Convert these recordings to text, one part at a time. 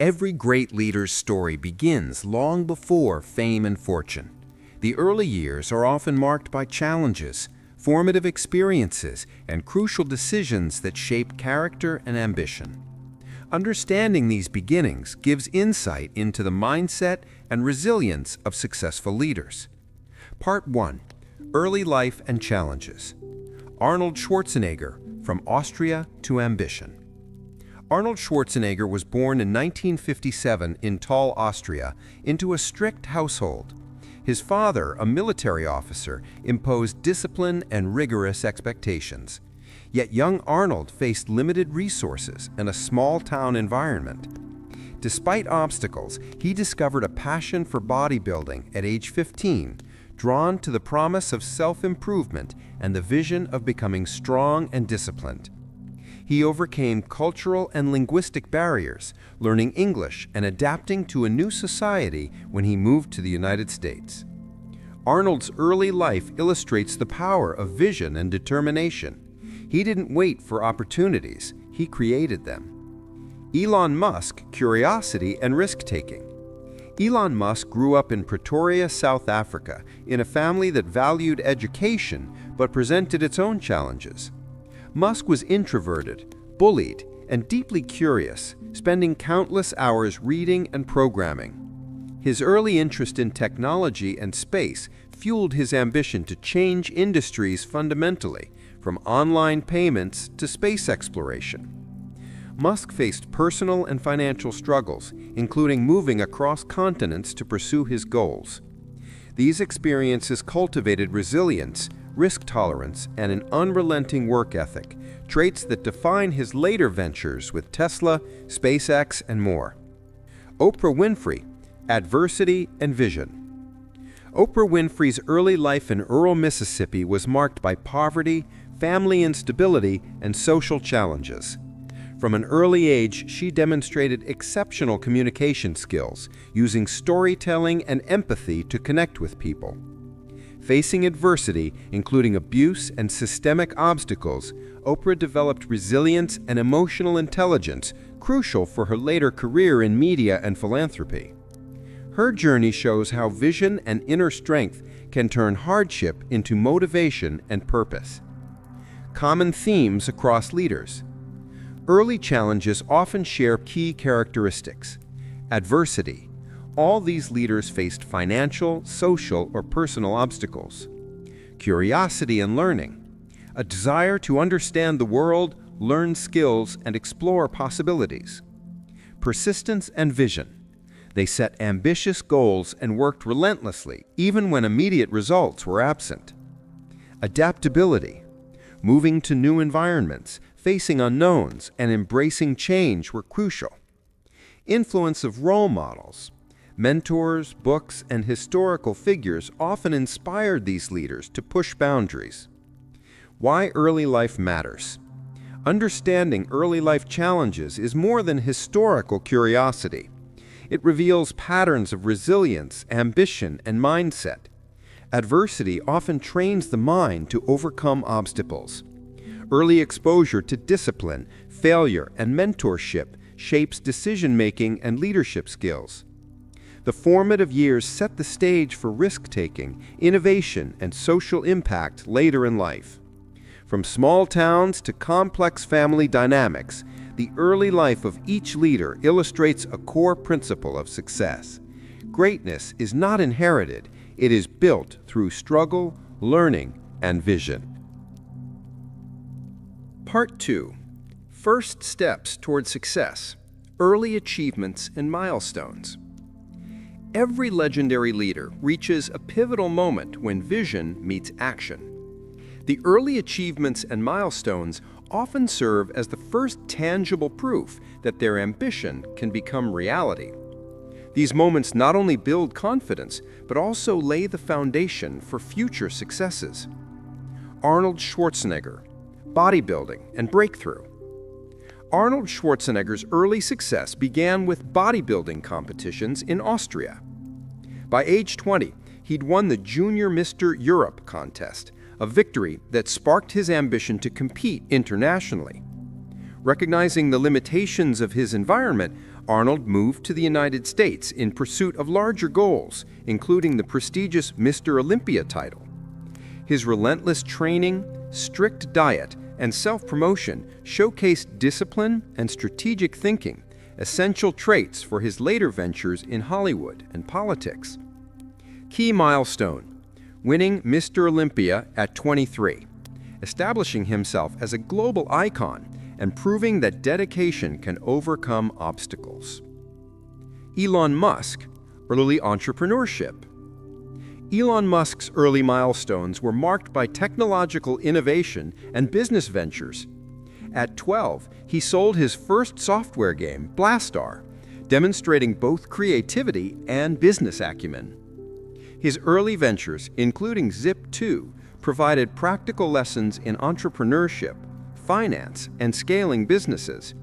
Every great leader's story begins long before fame and fortune. The early years are often marked by challenges, formative experiences, and crucial decisions that shape character and ambition. Understanding these beginnings gives insight into the mindset and resilience of successful leaders. Part 1. Early Life and Challenges. Arnold Schwarzenegger, From Austria to Ambition. Arnold Schwarzenegger was born in 1957 in Thal, Austria, into a strict household. His father, a military officer, imposed discipline and rigorous expectations. Yet young Arnold faced limited resources and a small-town environment. Despite obstacles, he discovered a passion for bodybuilding at age 15, drawn to the promise of self-improvement and the vision of becoming strong and disciplined. He overcame cultural and linguistic barriers, learning English and adapting to a new society when he moved to the United States. Arnold's early life illustrates the power of vision and determination. He didn't wait for opportunities, he created them. Elon Musk, curiosity and risk-taking. Elon Musk grew up in Pretoria, South Africa, in a family that valued education but presented its own challenges. Musk was introverted, bullied, and deeply curious, spending countless hours reading and programming. His early interest in technology and space fueled his ambition to change industries fundamentally, from online payments to space exploration. Musk faced personal and financial struggles, including moving across continents to pursue his goals. These experiences cultivated resilience, risk tolerance, and an unrelenting work ethic, traits that define his later ventures with Tesla, SpaceX, and more. Oprah Winfrey, adversity and vision. Oprah Winfrey's early life in rural Mississippi was marked by poverty, family instability, and social challenges. From an early age, she demonstrated exceptional communication skills, using storytelling and empathy to connect with people. Facing adversity, including abuse and systemic obstacles, Oprah developed resilience and emotional intelligence, crucial for her later career in media and philanthropy. Her journey shows how vision and inner strength can turn hardship into motivation and purpose. Common themes across leaders. Early challenges often share key characteristics. Adversity. All these leaders faced financial, social, or personal obstacles. Curiosity and learning. A desire to understand the world, learn skills, and explore possibilities. Persistence and vision. They set ambitious goals and worked relentlessly, even when immediate results were absent. Adaptability. Moving to new environments, facing unknowns, and embracing change were crucial. Influence of role models. Mentors, books, and historical figures often inspired these leaders to push boundaries. Why early life matters. Understanding early life challenges is more than historical curiosity. It reveals patterns of resilience, ambition, and mindset. Adversity often trains the mind to overcome obstacles. Early exposure to discipline, failure, and mentorship shapes decision-making and leadership skills. The formative years set the stage for risk-taking, innovation, and social impact later in life. From small towns to complex family dynamics, the early life of each leader illustrates a core principle of success. Greatness is not inherited, it is built through struggle, learning, and vision. Part 2. First Steps Toward Success. Early Achievements and Milestones. Every legendary leader reaches a pivotal moment when vision meets action. The early achievements and milestones often serve as the first tangible proof that their ambition can become reality. These moments not only build confidence, but also lay the foundation for future successes. Arnold Schwarzenegger, bodybuilding and breakthrough. Arnold Schwarzenegger's early success began with bodybuilding competitions in Austria. By age 20, he'd won the Junior Mr. Europe contest, a victory that sparked his ambition to compete internationally. Recognizing the limitations of his environment, Arnold moved to the United States in pursuit of larger goals, including the prestigious Mr. Olympia title. His relentless training, strict diet, and self-promotion showcased discipline and strategic thinking, essential traits for his later ventures in Hollywood and politics. Key milestone: winning Mr. Olympia at 23, establishing himself as a global icon and proving that dedication can overcome obstacles. Elon Musk, early entrepreneurship. Elon Musk's early milestones were marked by technological innovation and business ventures. At 12, he sold his first software game, Blastar, demonstrating both creativity and business acumen. His early ventures, including Zip2, provided practical lessons in entrepreneurship, finance, and scaling businesses.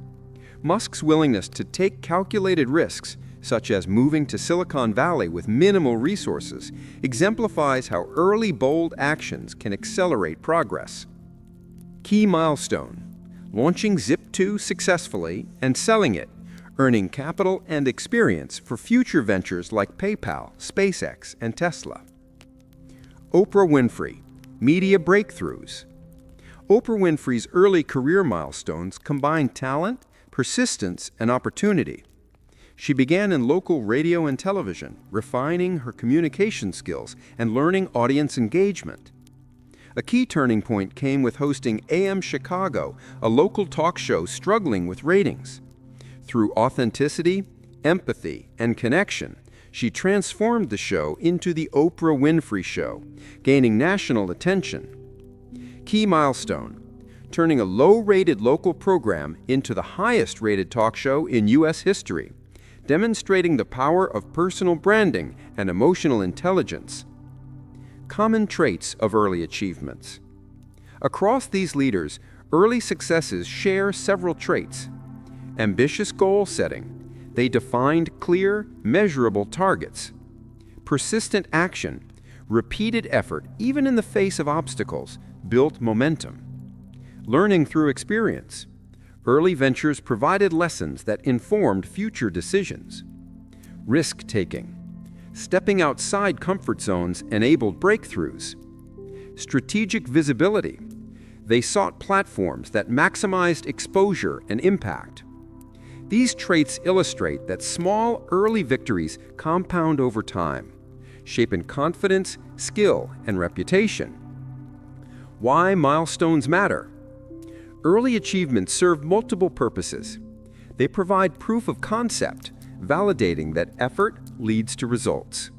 Musk's willingness to take calculated risks, such as moving to Silicon Valley with minimal resources, exemplifies how early bold actions can accelerate progress. Key milestone: launching Zip2 successfully and selling it, earning capital and experience for future ventures like PayPal, SpaceX, and Tesla. Oprah Winfrey, media breakthroughs. Oprah Winfrey's early career milestones combined talent, persistence, and opportunity. She began in local radio and television, refining her communication skills and learning audience engagement. A key turning point came with hosting AM Chicago, a local talk show struggling with ratings. Through authenticity, empathy, and connection, she transformed the show into The Oprah Winfrey Show, gaining national attention. Key milestone: turning a low-rated local program into the highest-rated talk show in U.S. history, demonstrating the power of personal branding and emotional intelligence. Common traits of early achievements. Across these leaders, early successes share several traits. Ambitious goal setting. They defined clear, measurable targets. Persistent action. Repeated effort, even in the face of obstacles, built momentum. Learning through experience. Early ventures provided lessons that informed future decisions. Risk-taking. Stepping outside comfort zones enabled breakthroughs. Strategic visibility. They sought platforms that maximized exposure and impact. These traits illustrate that small, early victories compound over time, shaping confidence, skill, and reputation. Why milestones matter. Early achievements serve multiple purposes. They provide proof of concept, validating that effort leads to results.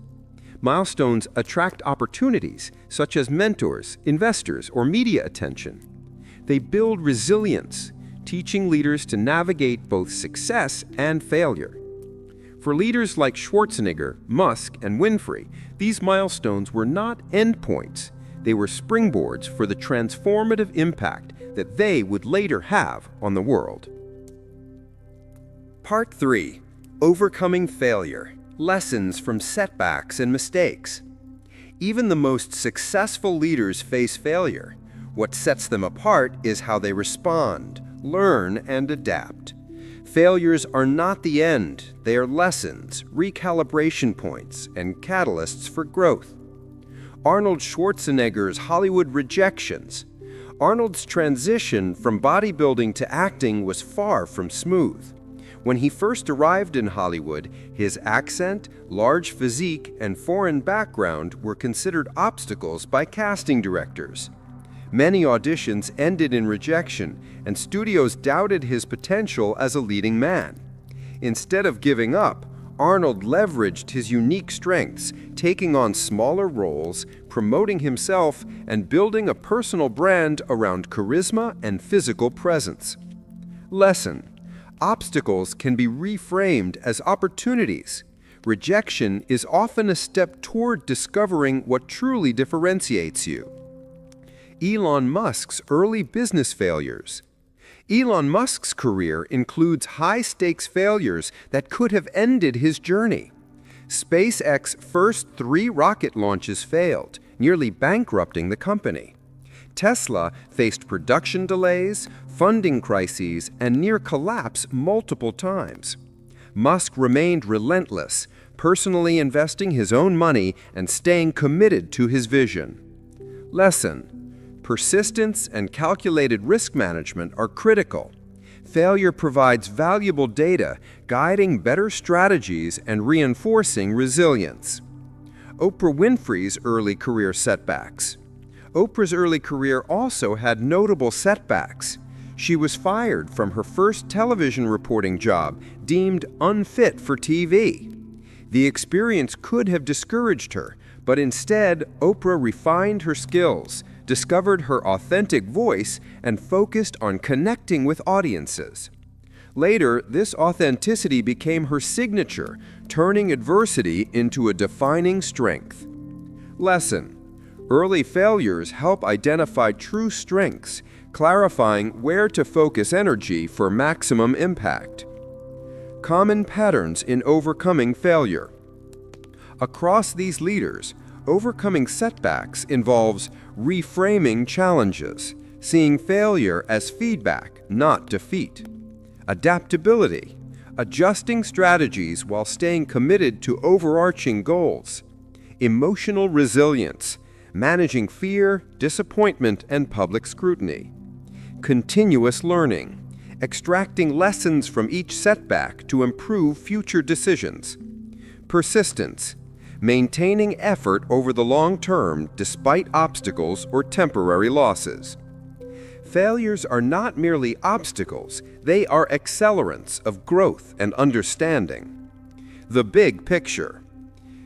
Milestones attract opportunities, such as mentors, investors, or media attention. They build resilience, teaching leaders to navigate both success and failure. For leaders like Schwarzenegger, Musk, and Winfrey, these milestones were not endpoints. They were springboards for the transformative impact that they would later have on the world. Part 3. Overcoming failure. Lessons from setbacks and mistakes. Even the most successful leaders face failure. What sets them apart is how they respond, learn, and adapt. Failures are not the end. They are lessons, recalibration points, and catalysts for growth. Arnold Schwarzenegger's Hollywood rejections. Arnold's transition from bodybuilding to acting was far from smooth. When he first arrived in Hollywood, his accent, large physique, and foreign background were considered obstacles by casting directors. Many auditions ended in rejection, and studios doubted his potential as a leading man. Instead of giving up, Arnold leveraged his unique strengths, taking on smaller roles, promoting himself, and building a personal brand around charisma and physical presence. Lesson: obstacles can be reframed as opportunities. Rejection is often a step toward discovering what truly differentiates you. Elon Musk's early business failures. Elon Musk's career includes high-stakes failures that could have ended his journey. SpaceX's first 3 rocket launches failed, nearly bankrupting the company. Tesla faced production delays, funding crises, and near collapse multiple times. Musk remained relentless, personally investing his own money and staying committed to his vision. Lesson: persistence and calculated risk management are critical. Failure provides valuable data, guiding better strategies and reinforcing resilience. Oprah Winfrey's early career setbacks. Oprah's early career also had notable setbacks. She was fired from her first television reporting job, deemed unfit for TV. The experience could have discouraged her, but instead, Oprah refined her skills, discovered her authentic voice, and focused on connecting with audiences. Later, this authenticity became her signature, turning adversity into a defining strength. Lesson: early failures help identify true strengths, clarifying where to focus energy for maximum impact. Common patterns in overcoming failure. Across these leaders, overcoming setbacks involves reframing challenges, seeing failure as feedback, not defeat. Adaptability, adjusting strategies while staying committed to overarching goals. Emotional resilience, managing fear, disappointment, and public scrutiny. Continuous learning, extracting lessons from each setback to improve future decisions. Persistence, maintaining effort over the long term despite obstacles or temporary losses. Failures are not merely obstacles, they are accelerants of growth and understanding. The big picture.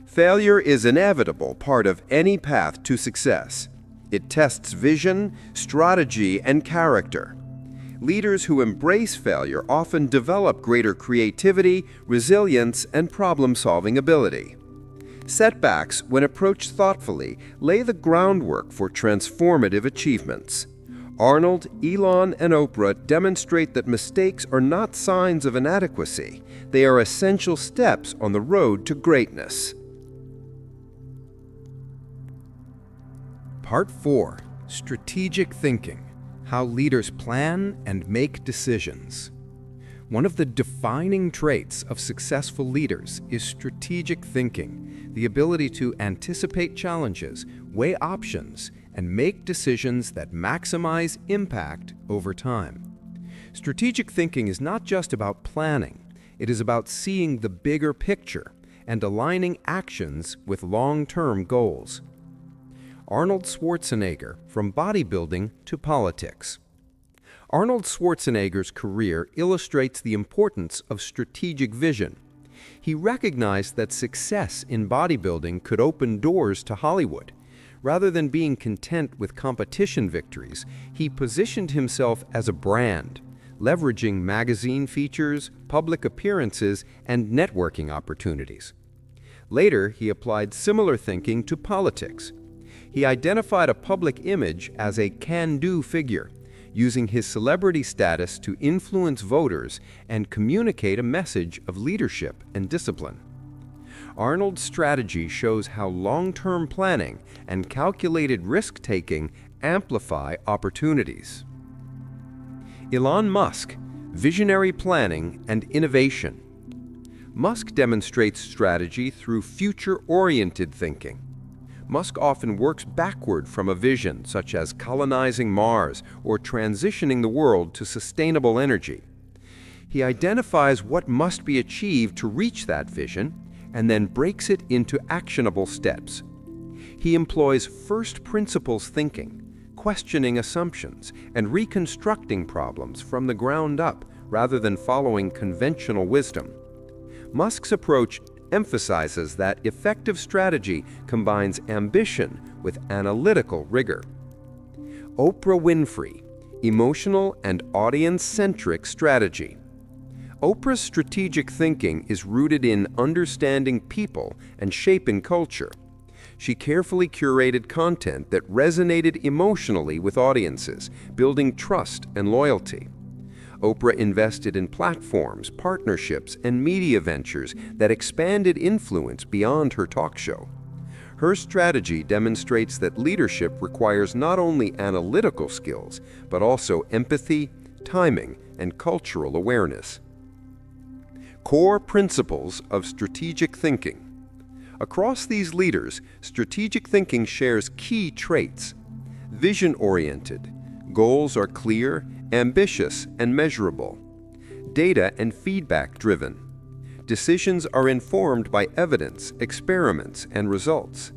Failure is an inevitable part of any path to success. It tests vision, strategy, and character. Leaders who embrace failure often develop greater creativity, resilience, and problem-solving ability. Setbacks, when approached thoughtfully, lay the groundwork for transformative achievements. Arnold, Elon, and Oprah demonstrate that mistakes are not signs of inadequacy. They are essential steps on the road to greatness. Part 4. Strategic Thinking: How Leaders Plan and Make Decisions. One of the defining traits of successful leaders is strategic thinking, the ability to anticipate challenges, weigh options, and make decisions that maximize impact over time. Strategic thinking is not just about planning, it is about seeing the bigger picture and aligning actions with long-term goals. Arnold Schwarzenegger, from bodybuilding to politics. Arnold Schwarzenegger's career illustrates the importance of strategic vision. He recognized that success in bodybuilding could open doors to Hollywood. Rather than being content with competition victories, he positioned himself as a brand, leveraging magazine features, public appearances, and networking opportunities. Later, he applied similar thinking to politics. He identified a public image as a can-do figure, using his celebrity status to influence voters and communicate a message of leadership and discipline. Arnold's strategy shows how long-term planning and calculated risk-taking amplify opportunities. Elon Musk, visionary planning and innovation. Musk demonstrates strategy through future-oriented thinking. Musk often works backward from a vision, such as colonizing Mars or transitioning the world to sustainable energy. He identifies what must be achieved to reach that vision and then breaks it into actionable steps. He employs first principles thinking, questioning assumptions, and reconstructing problems from the ground up rather than following conventional wisdom. Musk's approach emphasizes that effective strategy combines ambition with analytical rigor. Oprah Winfrey, emotional and audience-centric strategy. Oprah's strategic thinking is rooted in understanding people and shaping culture. She carefully curated content that resonated emotionally with audiences, building trust and loyalty. Oprah invested in platforms, partnerships, and media ventures that expanded influence beyond her talk show. Her strategy demonstrates that leadership requires not only analytical skills, but also empathy, timing, and cultural awareness. Core principles of strategic thinking. Across these leaders, strategic thinking shares key traits. Vision-oriented. Goals are clear, ambitious, and measurable. Data and feedback-driven. Decisions are informed by evidence, experiments, and results.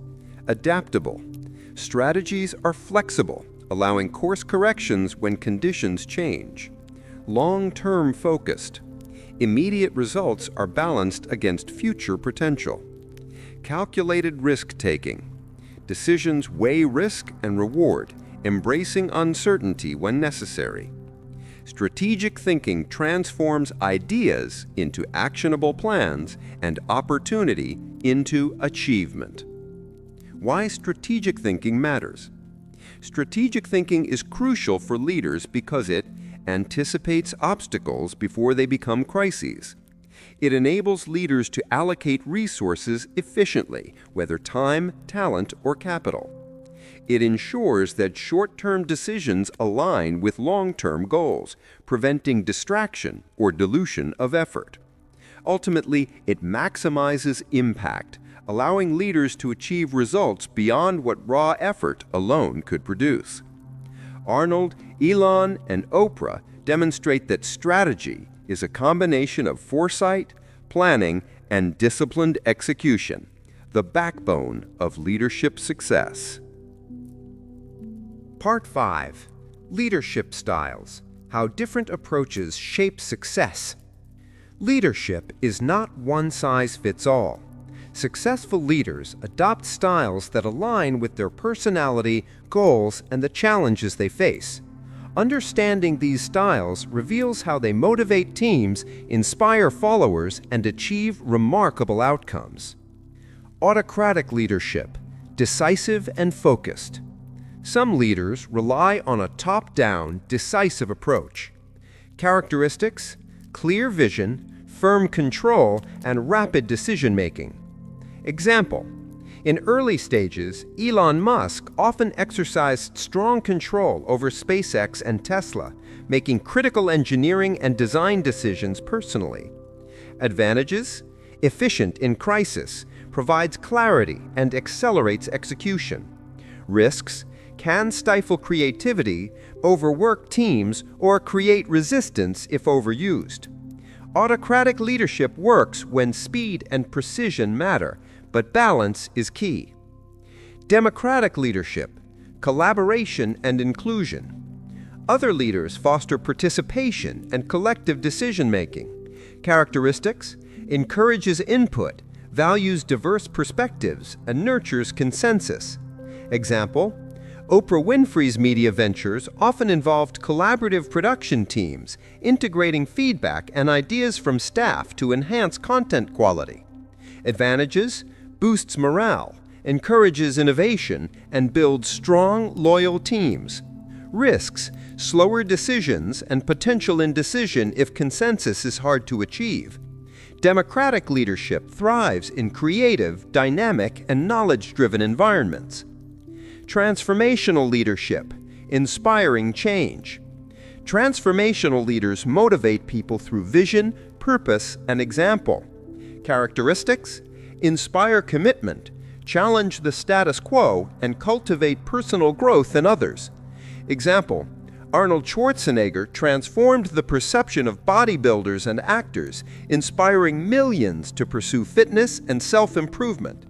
Adaptable. Strategies are flexible, allowing course corrections when conditions change. Long-term focused. Immediate results are balanced against future potential. Calculated risk-taking. Decisions weigh risk and reward, embracing uncertainty when necessary. Strategic thinking transforms ideas into actionable plans and opportunity into achievement. Why strategic thinking matters? Strategic thinking is crucial for leaders because it anticipates obstacles before they become crises. It enables leaders to allocate resources efficiently, whether time, talent, or capital. It ensures that short-term decisions align with long-term goals, preventing distraction or dilution of effort. Ultimately, it maximizes impact, allowing leaders to achieve results beyond what raw effort alone could produce. Arnold, Elon, and Oprah demonstrate that strategy is a combination of foresight, planning, and disciplined execution, the backbone of leadership success. Part 5. Leadership Styles. How different approaches shape success. Leadership is not one size fits all. Successful leaders adopt styles that align with their personality, goals, and the challenges they face. Understanding these styles reveals how they motivate teams, inspire followers, and achieve remarkable outcomes. Autocratic leadership, decisive and focused. Some leaders rely on a top-down, decisive approach. Characteristics: clear vision, firm control, and rapid decision-making. Example: in early stages, Elon Musk often exercised strong control over SpaceX and Tesla, making critical engineering and design decisions personally. Advantages: efficient in crisis, provides clarity and accelerates execution. Risks: can stifle creativity, overwork teams, or create resistance if overused. Autocratic leadership works when speed and precision matter, but balance is key. Democratic leadership, collaboration and inclusion. Other leaders foster participation and collective decision-making. Characteristics: encourages input, values diverse perspectives, and nurtures consensus. Example: Oprah Winfrey's media ventures often involved collaborative production teams, integrating feedback and ideas from staff to enhance content quality. Advantages: boosts morale, encourages innovation, and builds strong, loyal teams. Risks: slower decisions and potential indecision if consensus is hard to achieve. Democratic leadership thrives in creative, dynamic, and knowledge-driven environments. Transformational leadership, inspiring change. Transformational leaders motivate people through vision, purpose, and example. Characteristics: inspire commitment, challenge the status quo, and cultivate personal growth in others. Example: Arnold Schwarzenegger transformed the perception of bodybuilders and actors, inspiring millions to pursue fitness and self-improvement.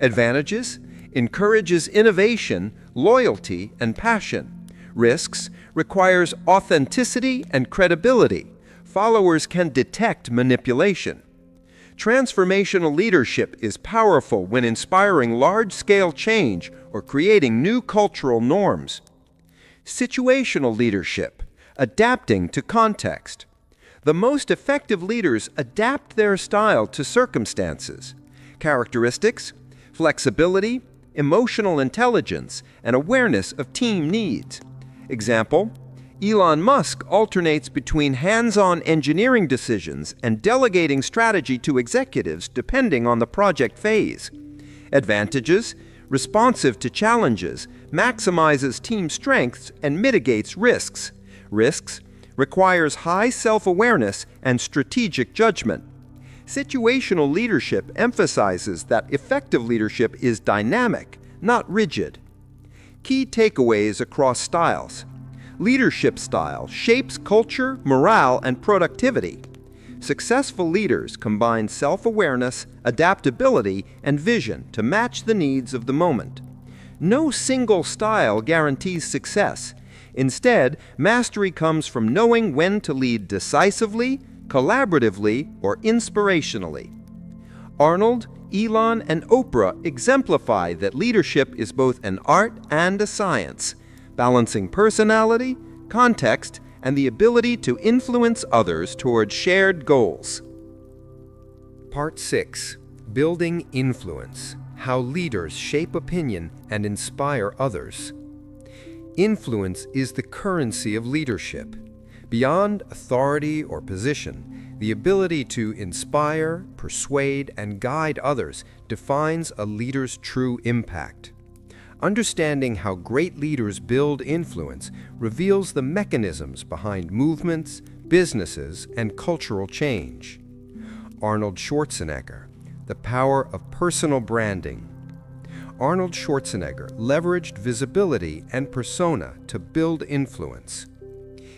Advantages: encourages innovation, loyalty, and passion. Risks: requires authenticity and credibility. Followers can detect manipulation. Transformational leadership is powerful when inspiring large-scale change or creating new cultural norms. Situational leadership, adapting to context. The most effective leaders adapt their style to circumstances. Characteristics: flexibility, emotional intelligence, and awareness of team needs. Example: Elon Musk alternates between hands-on engineering decisions and delegating strategy to executives depending on the project phase. Advantages: responsive to challenges, maximizes team strengths, and mitigates risks. Risks: requires high self-awareness and strategic judgment. Situational leadership emphasizes that effective leadership is dynamic, not rigid. Key takeaways across styles. Leadership style shapes culture, morale, and productivity. Successful leaders combine self-awareness, adaptability, and vision to match the needs of the moment. No single style guarantees success. Instead, mastery comes from knowing when to lead decisively, collaboratively, or inspirationally. Arnold, Elon, and Oprah exemplify that leadership is both an art and a science, balancing personality, context, and the ability to influence others toward shared goals. Part 6. Building Influence. How leaders shape opinion and inspire others. Influence is the currency of leadership. Beyond authority or position, the ability to inspire, persuade, and guide others defines a leader's true impact. Understanding how great leaders build influence reveals the mechanisms behind movements, businesses, and cultural change. Arnold Schwarzenegger, The Power of Personal Branding. Arnold Schwarzenegger leveraged visibility and persona to build influence.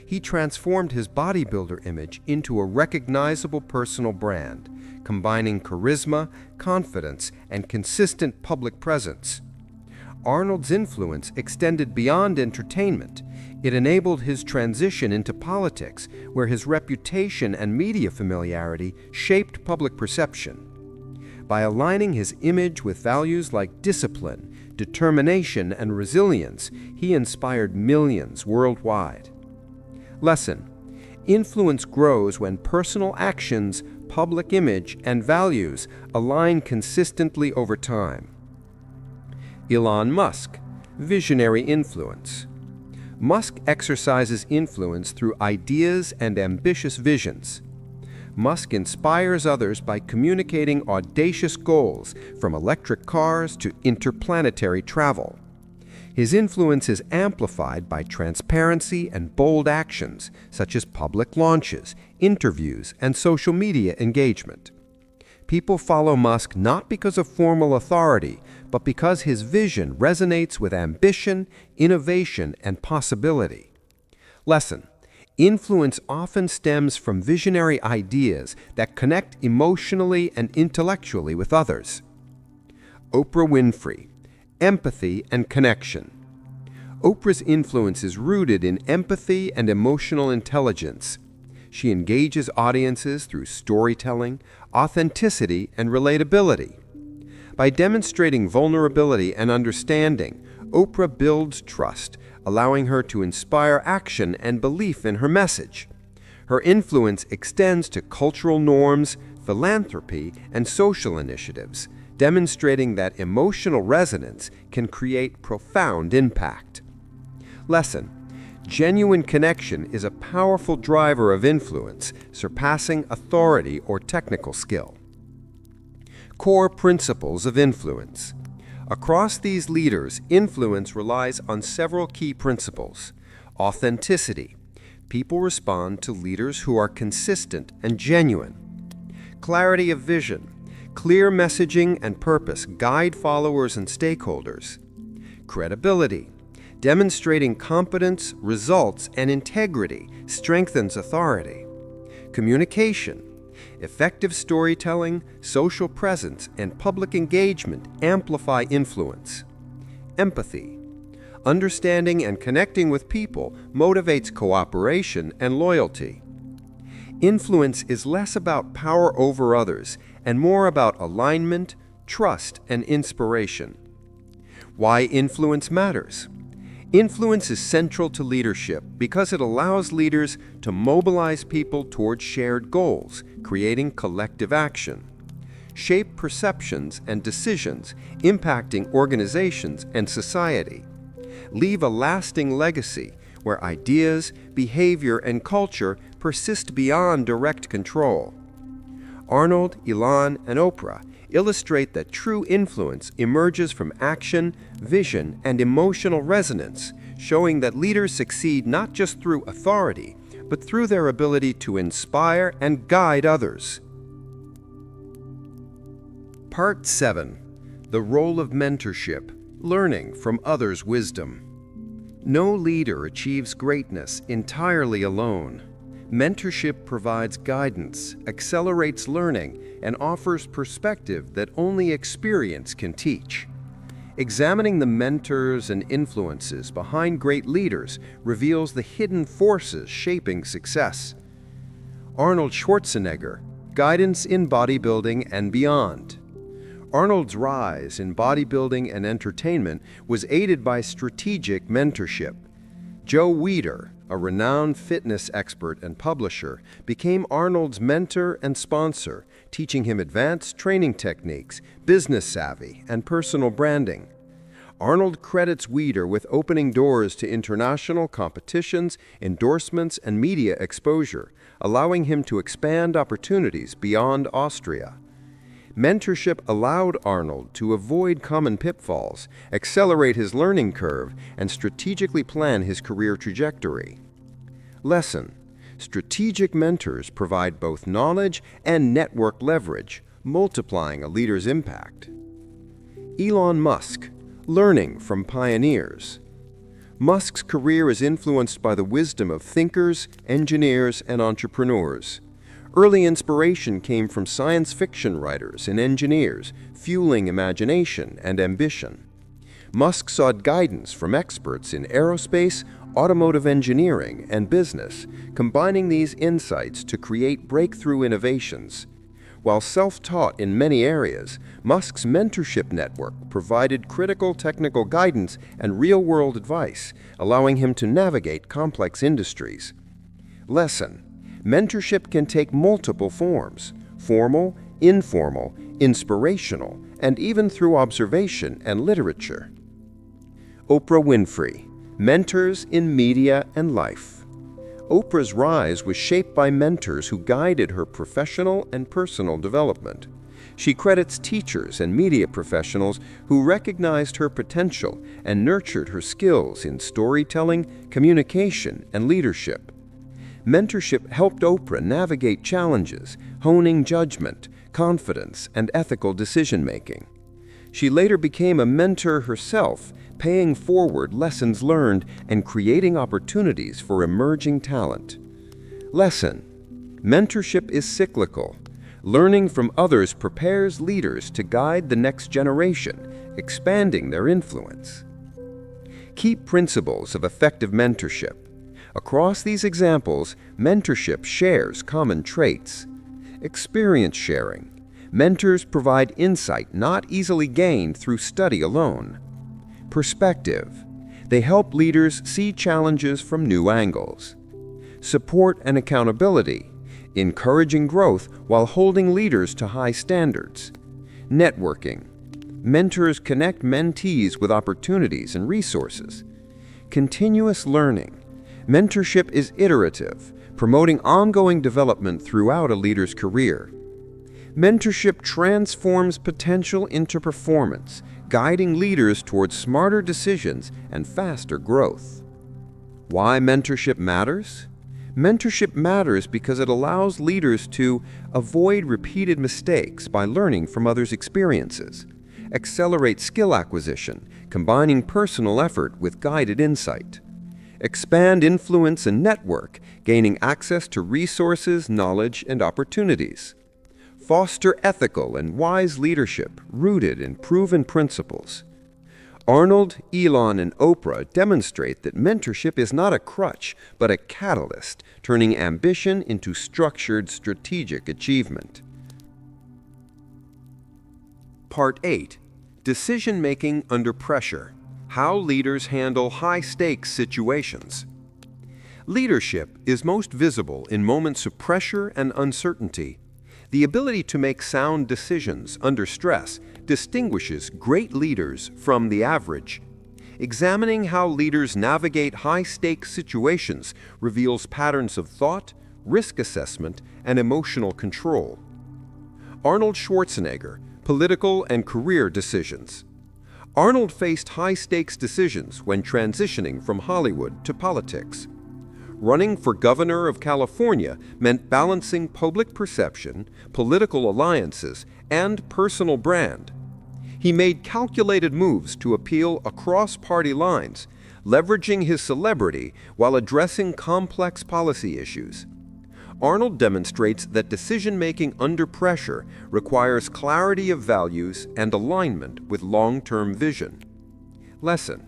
He transformed his bodybuilder image into a recognizable personal brand, combining charisma, confidence, and consistent public presence. Arnold's influence extended beyond entertainment. It enabled his transition into politics, where his reputation and media familiarity shaped public perception. By aligning his image with values like discipline, determination, and resilience, he inspired millions worldwide. Lesson: influence grows when personal actions, public image, and values align consistently over time. Elon Musk, Visionary Influence. Musk exercises influence through ideas and ambitious visions. Musk inspires others by communicating audacious goals, from electric cars to interplanetary travel. His influence is amplified by transparency and bold actions, such as public launches, interviews, and social media engagement. People follow Musk not because of formal authority, but because his vision resonates with ambition, innovation, and possibility. Lesson: influence often stems from visionary ideas that connect emotionally and intellectually with others. Oprah Winfrey, Empathy and Connection. Oprah's influence is rooted in empathy and emotional intelligence. She engages audiences through storytelling, authenticity, and relatability. By demonstrating vulnerability and understanding, Oprah builds trust, allowing her to inspire action and belief in her message. Her influence extends to cultural norms, philanthropy, and social initiatives, demonstrating that emotional resonance can create profound impact. Lesson: genuine connection is a powerful driver of influence, surpassing authority or technical skill. Core principles of influence. Across these leaders, influence relies on several key principles. Authenticity. People respond to leaders who are consistent and genuine. Clarity of vision. Clear messaging and purpose guide followers and stakeholders. Credibility. Demonstrating competence, results, and integrity strengthens authority. Communication. Effective storytelling, social presence, and public engagement amplify influence. Empathy. Understanding and connecting with people motivates cooperation and loyalty. Influence is less about power over others and more about alignment, trust, and inspiration. Why influence matters. Influence is central to leadership because it allows leaders to mobilize people towards shared goals, creating collective action. Shape perceptions and decisions, impacting organizations and society. Leave a lasting legacy where ideas, behavior, and culture persist beyond direct control. Arnold, Elon, and Oprah illustrate that true influence emerges from action, vision, and emotional resonance, showing that leaders succeed not just through authority, but through their ability to inspire and guide others. Part 7. The Role of Mentorship, Learning from Others' Wisdom. No leader achieves greatness entirely alone. Mentorship provides guidance, accelerates learning, and offers perspective that only experience can teach. Examining the mentors and influences behind great leaders reveals the hidden forces shaping success. Arnold Schwarzenegger, Guidance in Bodybuilding and Beyond. Arnold's rise in bodybuilding and entertainment was aided by strategic mentorship. Joe Weider, a renowned fitness expert and publisher, became Arnold's mentor and sponsor, teaching him advanced training techniques, business savvy, and personal branding. Arnold credits Weider with opening doors to international competitions, endorsements, and media exposure, allowing him to expand opportunities beyond Austria. Mentorship allowed Arnold to avoid common pitfalls, accelerate his learning curve, and strategically plan his career trajectory. Lesson: strategic mentors provide both knowledge and network leverage, multiplying a leader's impact. Elon Musk, Learning from Pioneers. Musk's career is influenced by the wisdom of thinkers, engineers, and entrepreneurs. Early inspiration came from science fiction writers and engineers, fueling imagination and ambition. Musk sought guidance from experts in aerospace, automotive engineering, and business, combining these insights to create breakthrough innovations. While self-taught in many areas, Musk's mentorship network provided critical technical guidance and real-world advice, allowing him to navigate complex industries. Lesson: mentorship can take multiple forms: formal, informal, inspirational, and even through observation and literature. Oprah Winfrey, Mentors in Media and Life. Oprah's rise was shaped by mentors who guided her professional and personal development. She credits teachers and media professionals who recognized her potential and nurtured her skills in storytelling, communication, and leadership. Mentorship helped Oprah navigate challenges, honing judgment, confidence, and ethical decision-making. She later became a mentor herself, paying forward lessons learned and creating opportunities for emerging talent. Lesson: mentorship is cyclical. Learning from others prepares leaders to guide the next generation, expanding their influence. Key principles of effective mentorship. Across these examples, mentorship shares common traits. Experience sharing. Mentors provide insight not easily gained through study alone. Perspective. They help leaders see challenges from new angles. Support and accountability. Encouraging growth while holding leaders to high standards. Networking. Mentors connect mentees with opportunities and resources. Continuous learning. Mentorship is iterative, promoting ongoing development throughout a leader's career. Mentorship transforms potential into performance, guiding leaders towards smarter decisions and faster growth. Why mentorship matters? Mentorship matters because it allows leaders to avoid repeated mistakes by learning from others' experiences, accelerate skill acquisition, combining personal effort with guided insight, expand influence and network, gaining access to resources, knowledge, and opportunities, foster ethical and wise leadership rooted in proven principles. Arnold, Elon, and Oprah demonstrate that mentorship is not a crutch, but a catalyst, turning ambition into structured, strategic achievement. Part 8. Decision-making under pressure. How leaders handle high-stakes situations. Leadership is most visible in moments of pressure and uncertainty. The ability to make sound decisions under stress distinguishes great leaders from the average. Examining how leaders navigate high-stakes situations reveals patterns of thought, risk assessment, and emotional control. Arnold Schwarzenegger, Political and Career Decisions. Arnold faced high-stakes decisions when transitioning from Hollywood to politics. Running for governor of California meant balancing public perception, political alliances, and personal brand. He made calculated moves to appeal across party lines, leveraging his celebrity while addressing complex policy issues. Arnold demonstrates that decision-making under pressure requires clarity of values and alignment with long-term vision. Lesson: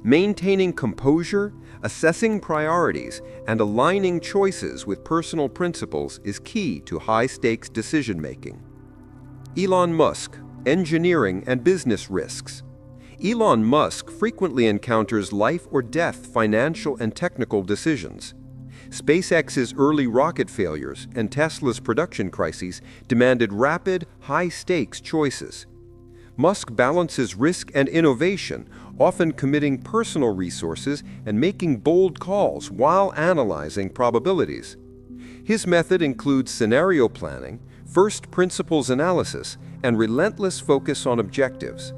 maintaining composure, assessing priorities, and aligning choices with personal principles is key to high-stakes decision-making. Elon Musk, engineering and business risks. Elon Musk frequently encounters life-or-death financial and technical decisions. SpaceX's early rocket failures and Tesla's production crises demanded rapid, high-stakes choices. Musk balances risk and innovation, often committing personal resources and making bold calls while analyzing probabilities. His method includes scenario planning, first principles analysis, and relentless focus on objectives.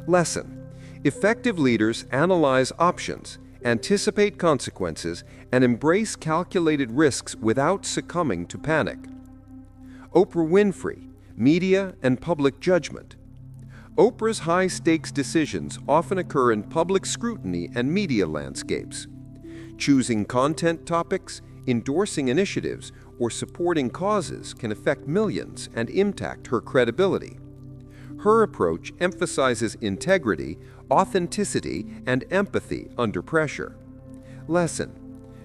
Lesson: effective leaders analyze options, anticipate consequences, and embrace calculated risks without succumbing to panic. Oprah Winfrey, media and public judgment. Oprah's high-stakes decisions often occur in public scrutiny and media landscapes. Choosing content topics, endorsing initiatives, or supporting causes can affect millions and impact her credibility. Her approach emphasizes integrity, authenticity, and empathy under pressure. Lesson: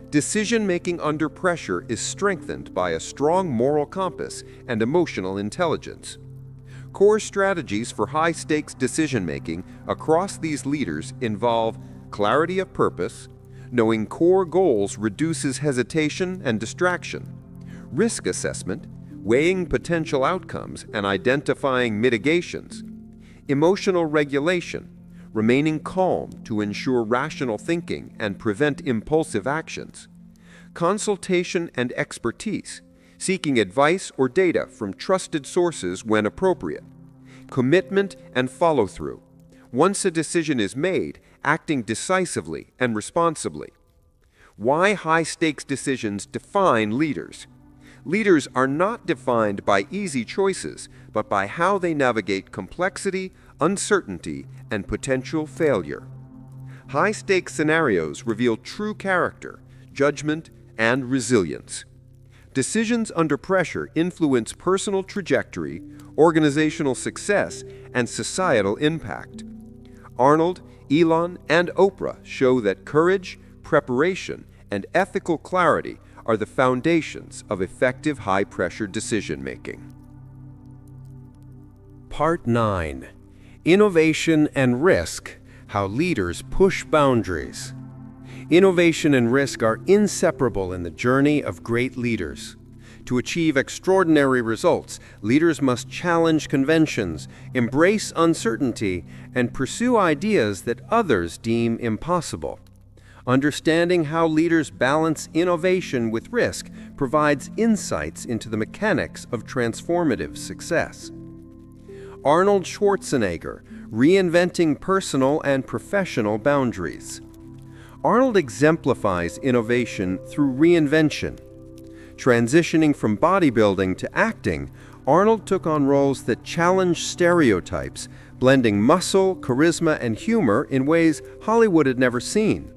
decision-making under pressure is strengthened by a strong moral compass and emotional intelligence. Core strategies for high-stakes decision-making across these leaders involve clarity of purpose, knowing core goals reduces hesitation and distraction, risk assessment, weighing potential outcomes and identifying mitigations, emotional regulation, remaining calm to ensure rational thinking and prevent impulsive actions, consultation and expertise, seeking advice or data from trusted sources when appropriate, commitment and follow-through. Once a decision is made, acting decisively and responsibly. Why high-stakes decisions define leaders? Leaders are not defined by easy choices, but by how they navigate complexity, uncertainty, and potential failure. High-stakes scenarios reveal true character, judgment, and resilience. Decisions under pressure influence personal trajectory, organizational success, and societal impact. Arnold, Elon, and Oprah show that courage, preparation, and ethical clarity are the foundations of effective high-pressure decision-making. Part 9. Innovation and Risk: How Leaders Push Boundaries. Innovation and risk are inseparable in the journey of great leaders. To achieve extraordinary results, leaders must challenge conventions, embrace uncertainty, and pursue ideas that others deem impossible. Understanding how leaders balance innovation with risk provides insights into the mechanics of transformative success. Arnold Schwarzenegger, reinventing personal and professional boundaries. Arnold exemplifies innovation through reinvention. Transitioning from bodybuilding to acting, Arnold took on roles that challenged stereotypes, blending muscle, charisma, and humor in ways Hollywood had never seen.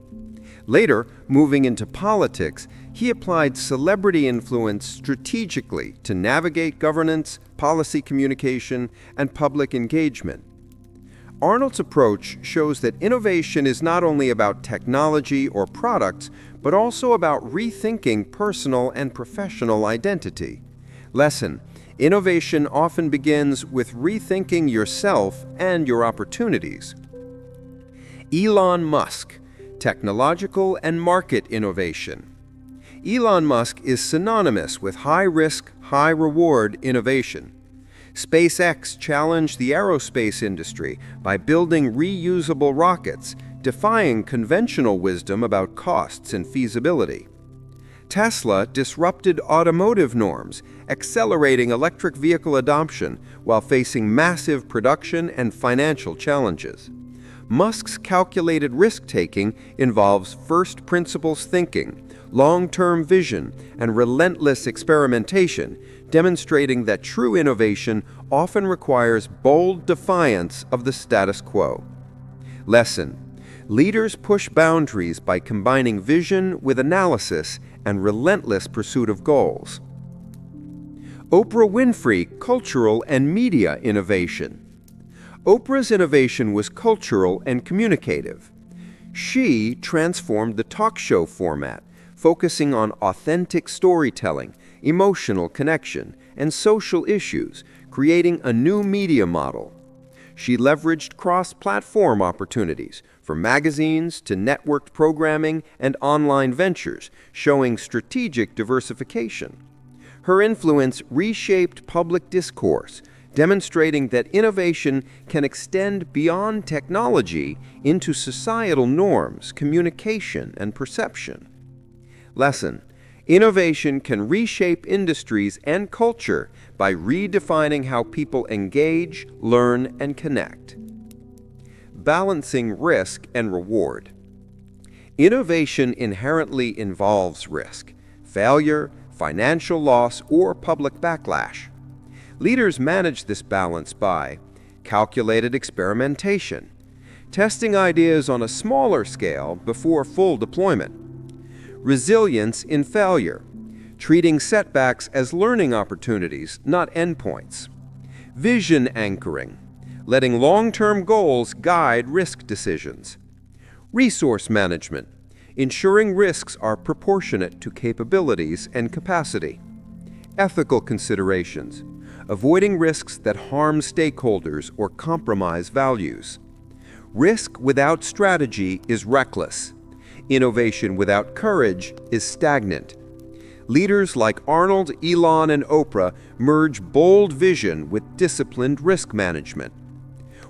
Later, moving into politics, he applied celebrity influence strategically to navigate governance, policy communication, and public engagement. Arnold's approach shows that innovation is not only about technology or products, but also about rethinking personal and professional identity. Lesson: innovation often begins with rethinking yourself and your opportunities. Elon Musk, technological and market innovation. Elon Musk is synonymous with high-risk, high-reward innovation. SpaceX challenged the aerospace industry by building reusable rockets, defying conventional wisdom about costs and feasibility. Tesla disrupted automotive norms, accelerating electric vehicle adoption while facing massive production and financial challenges. Musk's calculated risk-taking involves first principles thinking, long-term vision, and relentless experimentation, demonstrating that true innovation often requires bold defiance of the status quo. Lesson: leaders push boundaries by combining vision with analysis and relentless pursuit of goals. Oprah Winfrey, cultural and media innovation. Oprah's innovation was cultural and communicative. She transformed the talk show format, focusing on authentic storytelling, emotional connection, and social issues, creating a new media model. She leveraged cross-platform opportunities, from magazines to networked programming and online ventures, showing strategic diversification. Her influence reshaped public discourse, demonstrating that innovation can extend beyond technology into societal norms, communication, and perception. Lesson: innovation can reshape industries and culture by redefining how people engage, learn, and connect. Balancing risk and reward. Innovation inherently involves risk, failure, financial loss, or public backlash. Leaders manage this balance by calculated experimentation, testing ideas on a smaller scale before full deployment, resilience in failure, treating setbacks as learning opportunities, not endpoints, vision anchoring, letting long-term goals guide risk decisions, resource management, ensuring risks are proportionate to capabilities and capacity, ethical considerations, avoiding risks that harm stakeholders or compromise values. Risk without strategy is reckless. Innovation without courage is stagnant. Leaders like Arnold, Elon, and Oprah merge bold vision with disciplined risk management.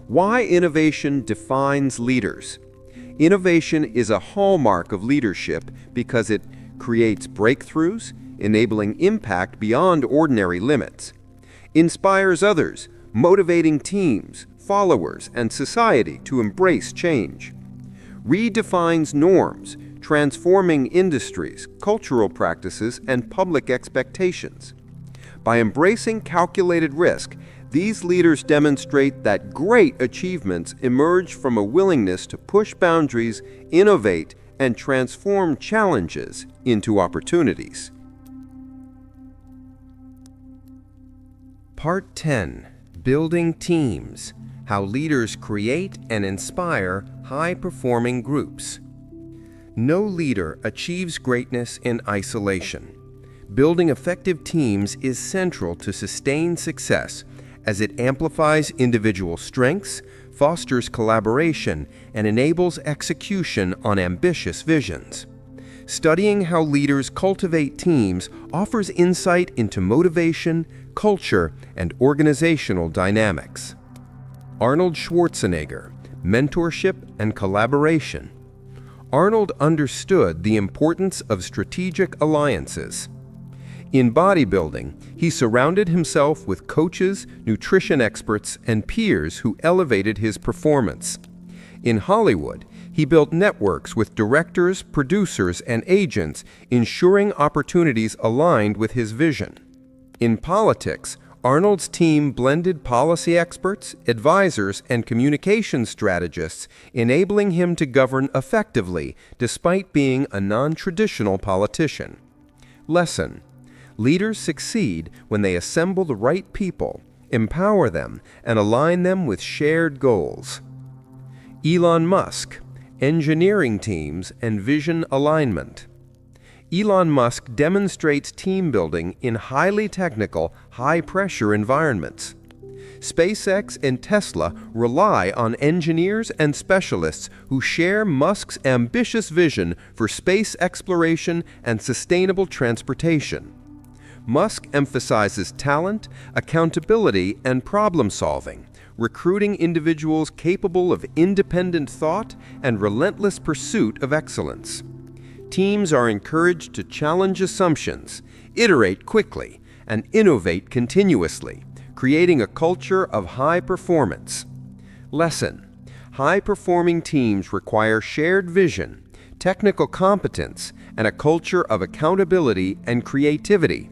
Why innovation defines leaders? Innovation is a hallmark of leadership because it creates breakthroughs, enabling impact beyond ordinary limits, inspires others, motivating teams, followers, and society to embrace change, redefines norms, transforming industries, cultural practices, and public expectations. By embracing calculated risk, these leaders demonstrate that great achievements emerge from a willingness to push boundaries, innovate, and transform challenges into opportunities. Part 10. Building Teams: How Leaders Create and Inspire High-Performing Groups. No leader achieves greatness in isolation. Building effective teams is central to sustained success, as it amplifies individual strengths, fosters collaboration, and enables execution on ambitious visions. Studying how leaders cultivate teams offers insight into motivation, culture, and organizational dynamics. Arnold Schwarzenegger: Mentorship and Collaboration. Arnold understood the importance of strategic alliances. In bodybuilding, he surrounded himself with coaches, nutrition experts, and peers who elevated his performance. In Hollywood, he built networks with directors, producers, and agents, ensuring opportunities aligned with his vision. In politics, Arnold's team blended policy experts, advisors, and communication strategists, enabling him to govern effectively despite being a non-traditional politician. Lesson: leaders succeed when they assemble the right people, empower them, and align them with shared goals. Elon Musk: Engineering Teams and Vision Alignment. Elon Musk demonstrates team building in highly technical, high-pressure environments. SpaceX and Tesla rely on engineers and specialists who share Musk's ambitious vision for space exploration and sustainable transportation. Musk emphasizes talent, accountability, and problem-solving, recruiting individuals capable of independent thought and relentless pursuit of excellence. Teams are encouraged to challenge assumptions, iterate quickly, and innovate continuously, creating a culture of high performance. Lesson: high-performing teams require shared vision, technical competence, and a culture of accountability and creativity.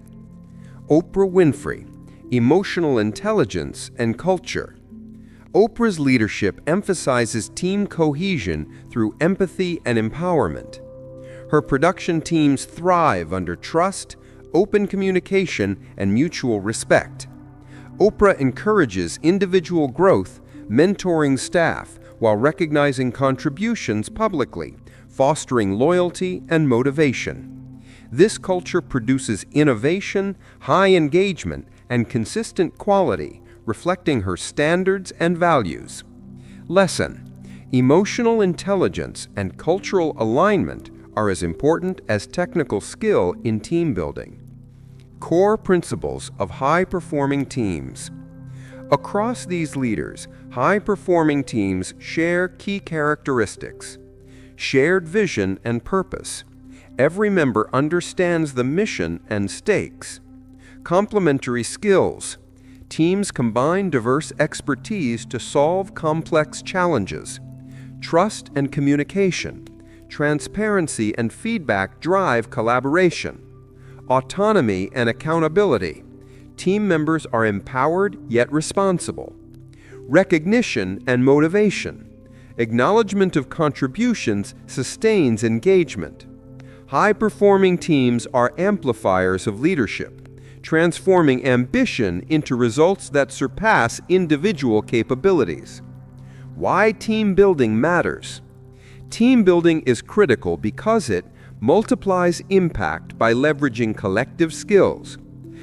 Oprah Winfrey: emotional intelligence and culture. Oprah's leadership emphasizes team cohesion through empathy and empowerment. Her production teams thrive under trust, open communication, and mutual respect. Oprah encourages individual growth, mentoring staff, while recognizing contributions publicly, fostering loyalty and motivation. This culture produces innovation, high engagement, and consistent quality, reflecting her standards and values. Lesson: emotional intelligence and cultural alignment are as important as technical skill in team building. Core principles of high-performing teams. Across these leaders, high-performing teams share key characteristics. Shared vision and purpose. Every member understands the mission and stakes. Complementary skills. Teams combine diverse expertise to solve complex challenges. Trust and communication. Transparency and feedback drive collaboration. Autonomy and accountability. Team members are empowered yet responsible. Recognition and motivation. Acknowledgement of contributions sustains engagement. High-performing teams are amplifiers of leadership, transforming ambition into results that surpass individual capabilities. Why team building matters? Team building is critical because it multiplies impact by leveraging collective skills,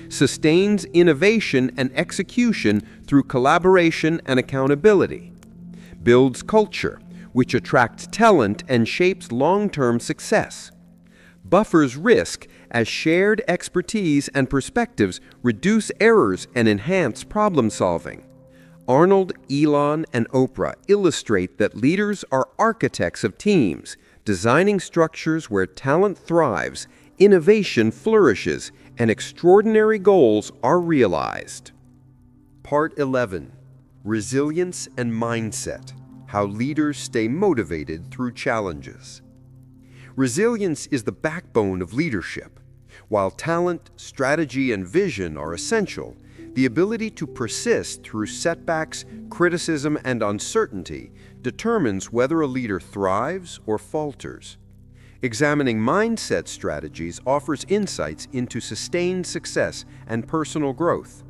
sustains innovation and execution through collaboration and accountability, builds culture, which attracts talent and shapes long-term success, buffers risk as shared expertise and perspectives reduce errors and enhance problem-solving. Arnold, Elon, and Oprah illustrate that leaders are architects of teams, designing structures where talent thrives, innovation flourishes, and extraordinary goals are realized. Part 11. Resilience and Mindset. How leaders stay motivated through challenges. Resilience is the backbone of leadership. While talent, strategy, and vision are essential, the ability to persist through setbacks, criticism, and uncertainty determines whether a leader thrives or falters. Examining mindset strategies offers insights into sustained success and personal growth.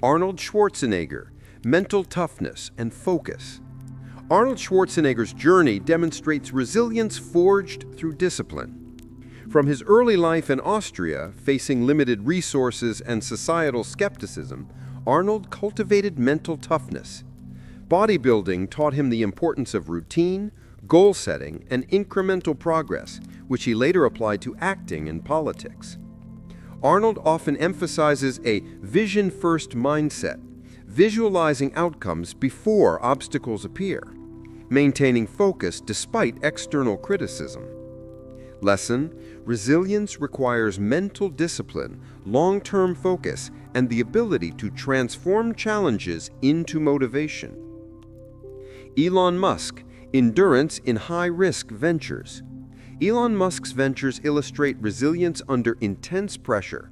Arnold Schwarzenegger, mental toughness and focus. Arnold Schwarzenegger's journey demonstrates resilience forged through discipline. From his early life in Austria, facing limited resources and societal skepticism, Arnold cultivated mental toughness. Bodybuilding taught him the importance of routine, goal setting, and incremental progress, which he later applied to acting and politics. Arnold often emphasizes a vision-first mindset, visualizing outcomes before obstacles appear, maintaining focus despite external criticism. Lesson: resilience requires mental discipline, long-term focus, and the ability to transform challenges into motivation. Elon Musk, endurance in high-risk ventures. Elon Musk's ventures illustrate resilience under intense pressure.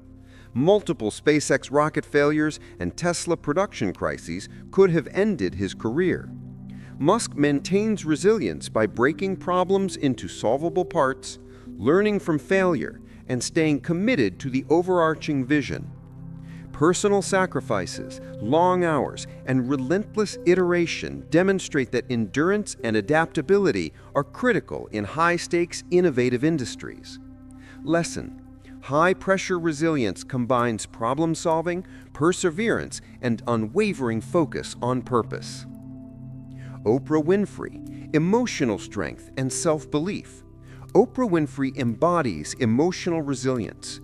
Multiple SpaceX rocket failures and Tesla production crises could have ended his career. Musk maintains resilience by breaking problems into solvable parts, learning from failure, and staying committed to the overarching vision. Personal sacrifices, long hours, and relentless iteration demonstrate that endurance and adaptability are critical in high-stakes, innovative industries. Lesson: high-pressure resilience combines problem-solving, perseverance, and unwavering focus on purpose. Oprah Winfrey, emotional strength and self-belief. Oprah Winfrey embodies emotional resilience.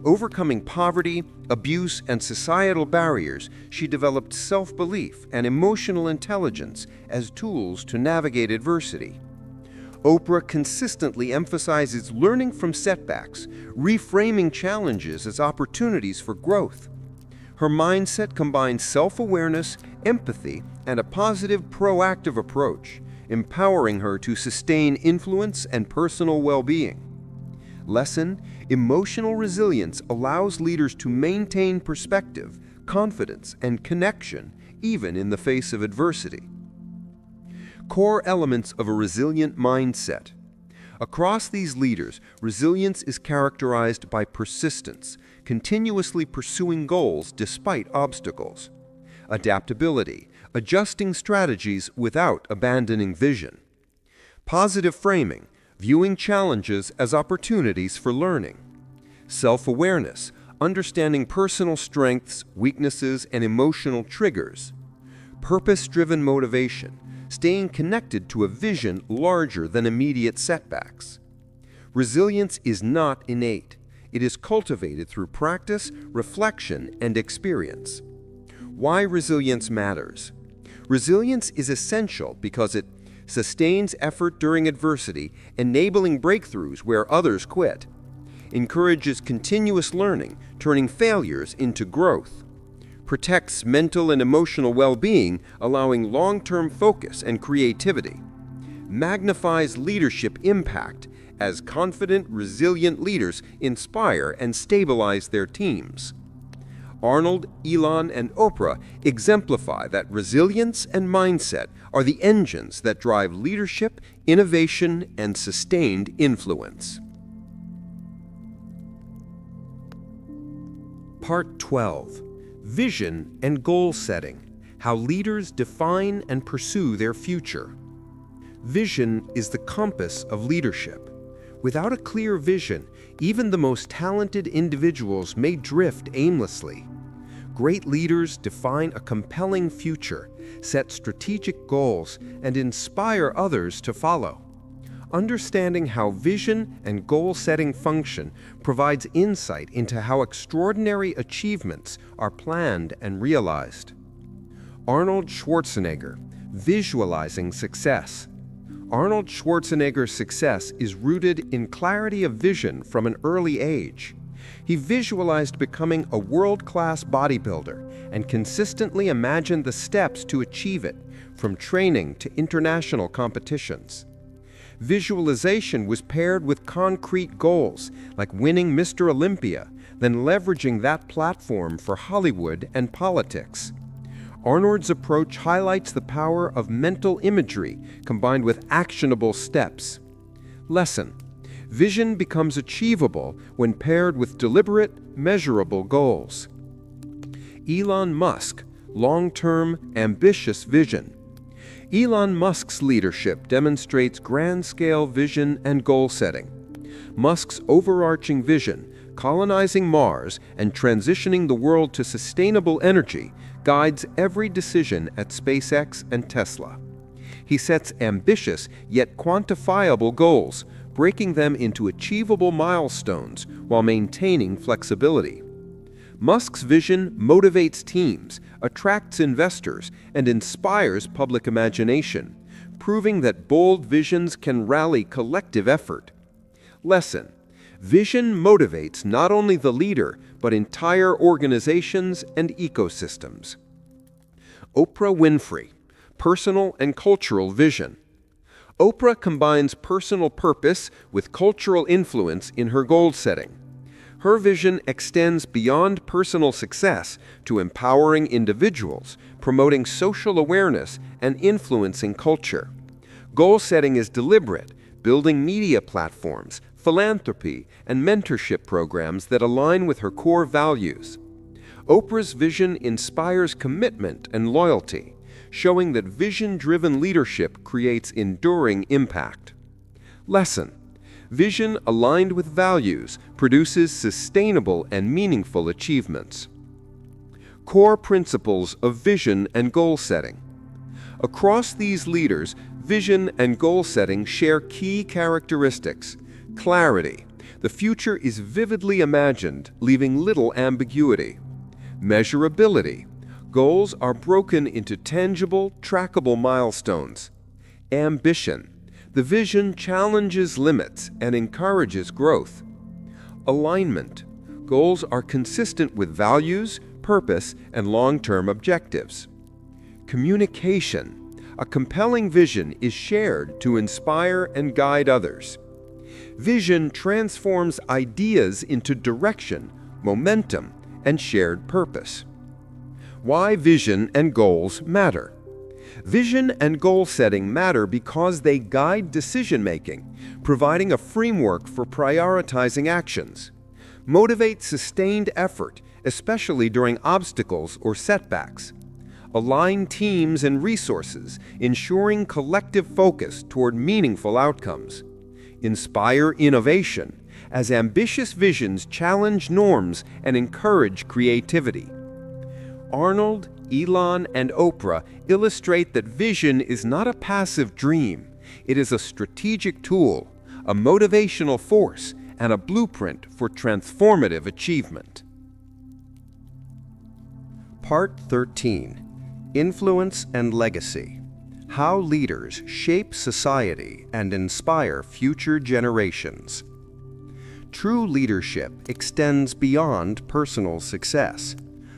Overcoming poverty, abuse, and societal barriers, she developed self-belief and emotional intelligence as tools to navigate adversity. Oprah consistently emphasizes learning from setbacks, reframing challenges as opportunities for growth. Her mindset combines self-awareness, empathy, and a positive, proactive approach, empowering her to sustain influence and personal well-being. Lesson: emotional resilience allows leaders to maintain perspective, confidence, and connection, even in the face of adversity. Core elements of a resilient mindset. Across these leaders, resilience is characterized by persistence, continuously pursuing goals despite obstacles. Adaptability, adjusting strategies without abandoning vision. Positive framing, viewing challenges as opportunities for learning. Self-awareness, understanding personal strengths, weaknesses, and emotional triggers. Purpose-driven motivation, staying connected to a vision larger than immediate setbacks. Resilience is not innate. It is cultivated through practice, reflection, and experience. Why resilience matters. Resilience is essential because it sustains effort during adversity, enabling breakthroughs where others quit. Encourages continuous learning, turning failures into growth. Protects mental and emotional well-being, allowing long-term focus and creativity. Magnifies leadership impact, as confident, resilient leaders inspire and stabilize their teams. Arnold, Elon, and Oprah exemplify that resilience and mindset are the engines that drive leadership, innovation, and sustained influence. Part 12. Vision and Goal Setting: How Leaders Define and Pursue Their Future. Vision is the compass of leadership. Without a clear vision, even the most talented individuals may drift aimlessly. Great leaders define a compelling future, set strategic goals, and inspire others to follow. Understanding how vision and goal-setting function provides insight into how extraordinary achievements are planned and realized. Arnold Schwarzenegger, visualizing success. Arnold Schwarzenegger's success is rooted in clarity of vision from an early age. He visualized becoming a world-class bodybuilder and consistently imagined the steps to achieve it, from training to international competitions. Visualization was paired with concrete goals, like winning Mr. Olympia, then leveraging that platform for Hollywood and politics. Arnold's approach highlights the power of mental imagery combined with actionable steps. Lesson: vision becomes achievable when paired with deliberate, measurable goals. Elon Musk, long-term, ambitious vision. Elon Musk's leadership demonstrates grand-scale vision and goal-setting. Musk's overarching vision, colonizing Mars and transitioning the world to sustainable energy, guides every decision at SpaceX and Tesla. He sets ambitious yet quantifiable goals, breaking them into achievable milestones while maintaining flexibility. Musk's vision motivates teams, attracts investors, and inspires public imagination, proving that bold visions can rally collective effort. Lesson: vision motivates not only the leader, but entire organizations and ecosystems. Oprah Winfrey, personal and cultural vision. Oprah combines personal purpose with cultural influence in her goal setting. Her vision extends beyond personal success to empowering individuals, promoting social awareness, and influencing culture. Goal setting is deliberate, building media platforms, philanthropy, and mentorship programs that align with her core values. Oprah's vision inspires commitment and loyalty, showing that vision-driven leadership creates enduring impact. Lesson: vision aligned with values produces sustainable and meaningful achievements. Core principles of vision and goal setting. Across these leaders, vision and goal setting share key characteristics. Clarity. The future is vividly imagined, leaving little ambiguity. Measurability. Goals are broken into tangible, trackable milestones. Ambition. The vision challenges limits and encourages growth. Alignment. Goals are consistent with values, purpose, and long-term objectives. Communication. A compelling vision is shared to inspire and guide others. Vision transforms ideas into direction, momentum, and shared purpose. Why vision and goals matter. Vision and goal setting matter because they guide decision-making, providing a framework for prioritizing actions. Motivate sustained effort, especially during obstacles or setbacks. Align teams and resources, ensuring collective focus toward meaningful outcomes. Inspire innovation, as ambitious visions challenge norms and encourage creativity. Arnold, Elon, and Oprah illustrate that vision is not a passive dream. It is a strategic tool, a motivational force, and a blueprint for transformative achievement. Part 13. Influence and Legacy. How leaders shape society and inspire future generations. True leadership extends beyond personal success.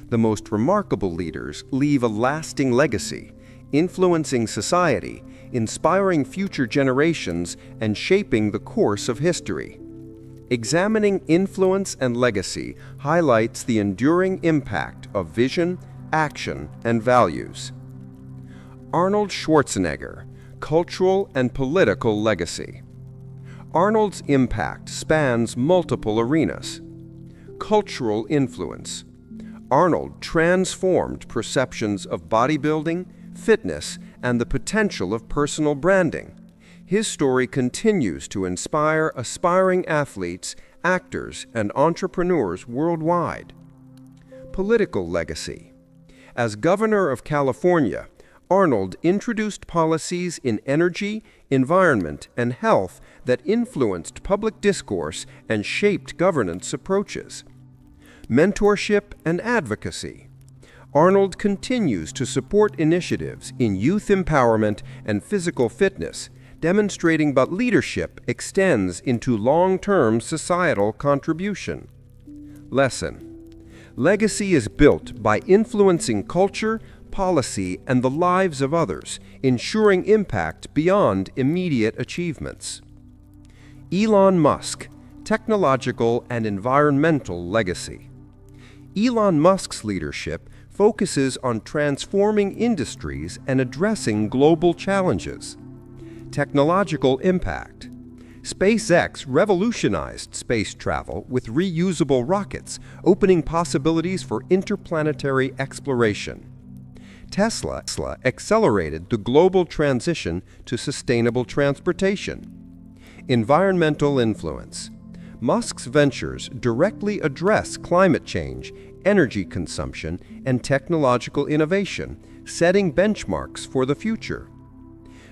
The most remarkable leaders leave a lasting legacy, influencing society, inspiring future generations, and shaping the course of history. Examining influence and legacy highlights the enduring impact of vision, action, and values. Arnold Schwarzenegger, Cultural and Political Legacy. Arnold's impact spans multiple arenas. Cultural influence. Arnold transformed perceptions of bodybuilding, fitness, and the potential of personal branding. His story continues to inspire aspiring athletes, actors, and entrepreneurs worldwide. Political legacy. As governor of California, Arnold introduced policies in energy, environment, and health that influenced public discourse and shaped governance approaches. Mentorship and advocacy. Arnold continues to support initiatives in youth empowerment and physical fitness, demonstrating that leadership extends into long-term societal contribution. Lesson. Legacy is built by influencing culture, policy, and the lives of others, ensuring impact beyond immediate achievements. Elon Musk, technological and environmental legacy. Elon Musk's leadership focuses on transforming industries and addressing global challenges. Technological impact. SpaceX revolutionized space travel with reusable rockets, opening possibilities for interplanetary exploration. Tesla accelerated the global transition to sustainable transportation. Environmental influence. Musk's ventures directly address climate change, energy consumption, and technological innovation, setting benchmarks for the future.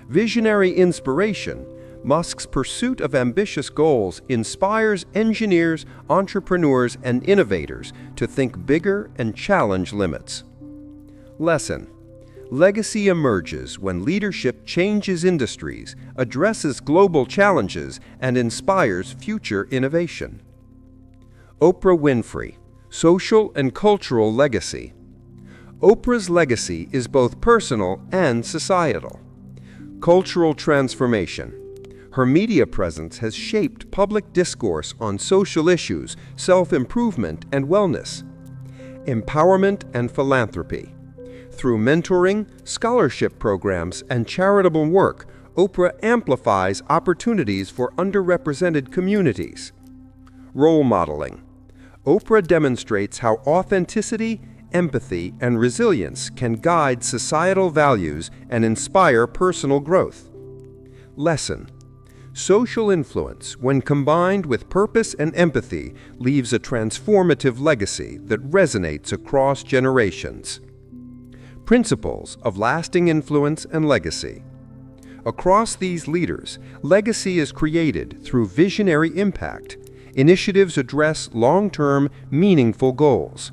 Visionary inspiration. Musk's pursuit of ambitious goals inspires engineers, entrepreneurs, and innovators to think bigger and challenge limits. Lesson. Legacy emerges when leadership changes industries, addresses global challenges, and inspires future innovation. Oprah Winfrey, Social and Cultural Legacy. Oprah's legacy is both personal and societal. Cultural transformation. Her media presence has shaped public discourse on social issues, self-improvement, and wellness. Empowerment and philanthropy. Through mentoring, scholarship programs, and charitable work, Oprah amplifies opportunities for underrepresented communities. Role modeling. Oprah demonstrates how authenticity, empathy, and resilience can guide societal values and inspire personal growth. Lesson. Social influence, when combined with purpose and empathy, leaves a transformative legacy that resonates across generations. Principles of lasting influence and legacy. Across these leaders, legacy is created through visionary impact. Initiatives address long-term, meaningful goals.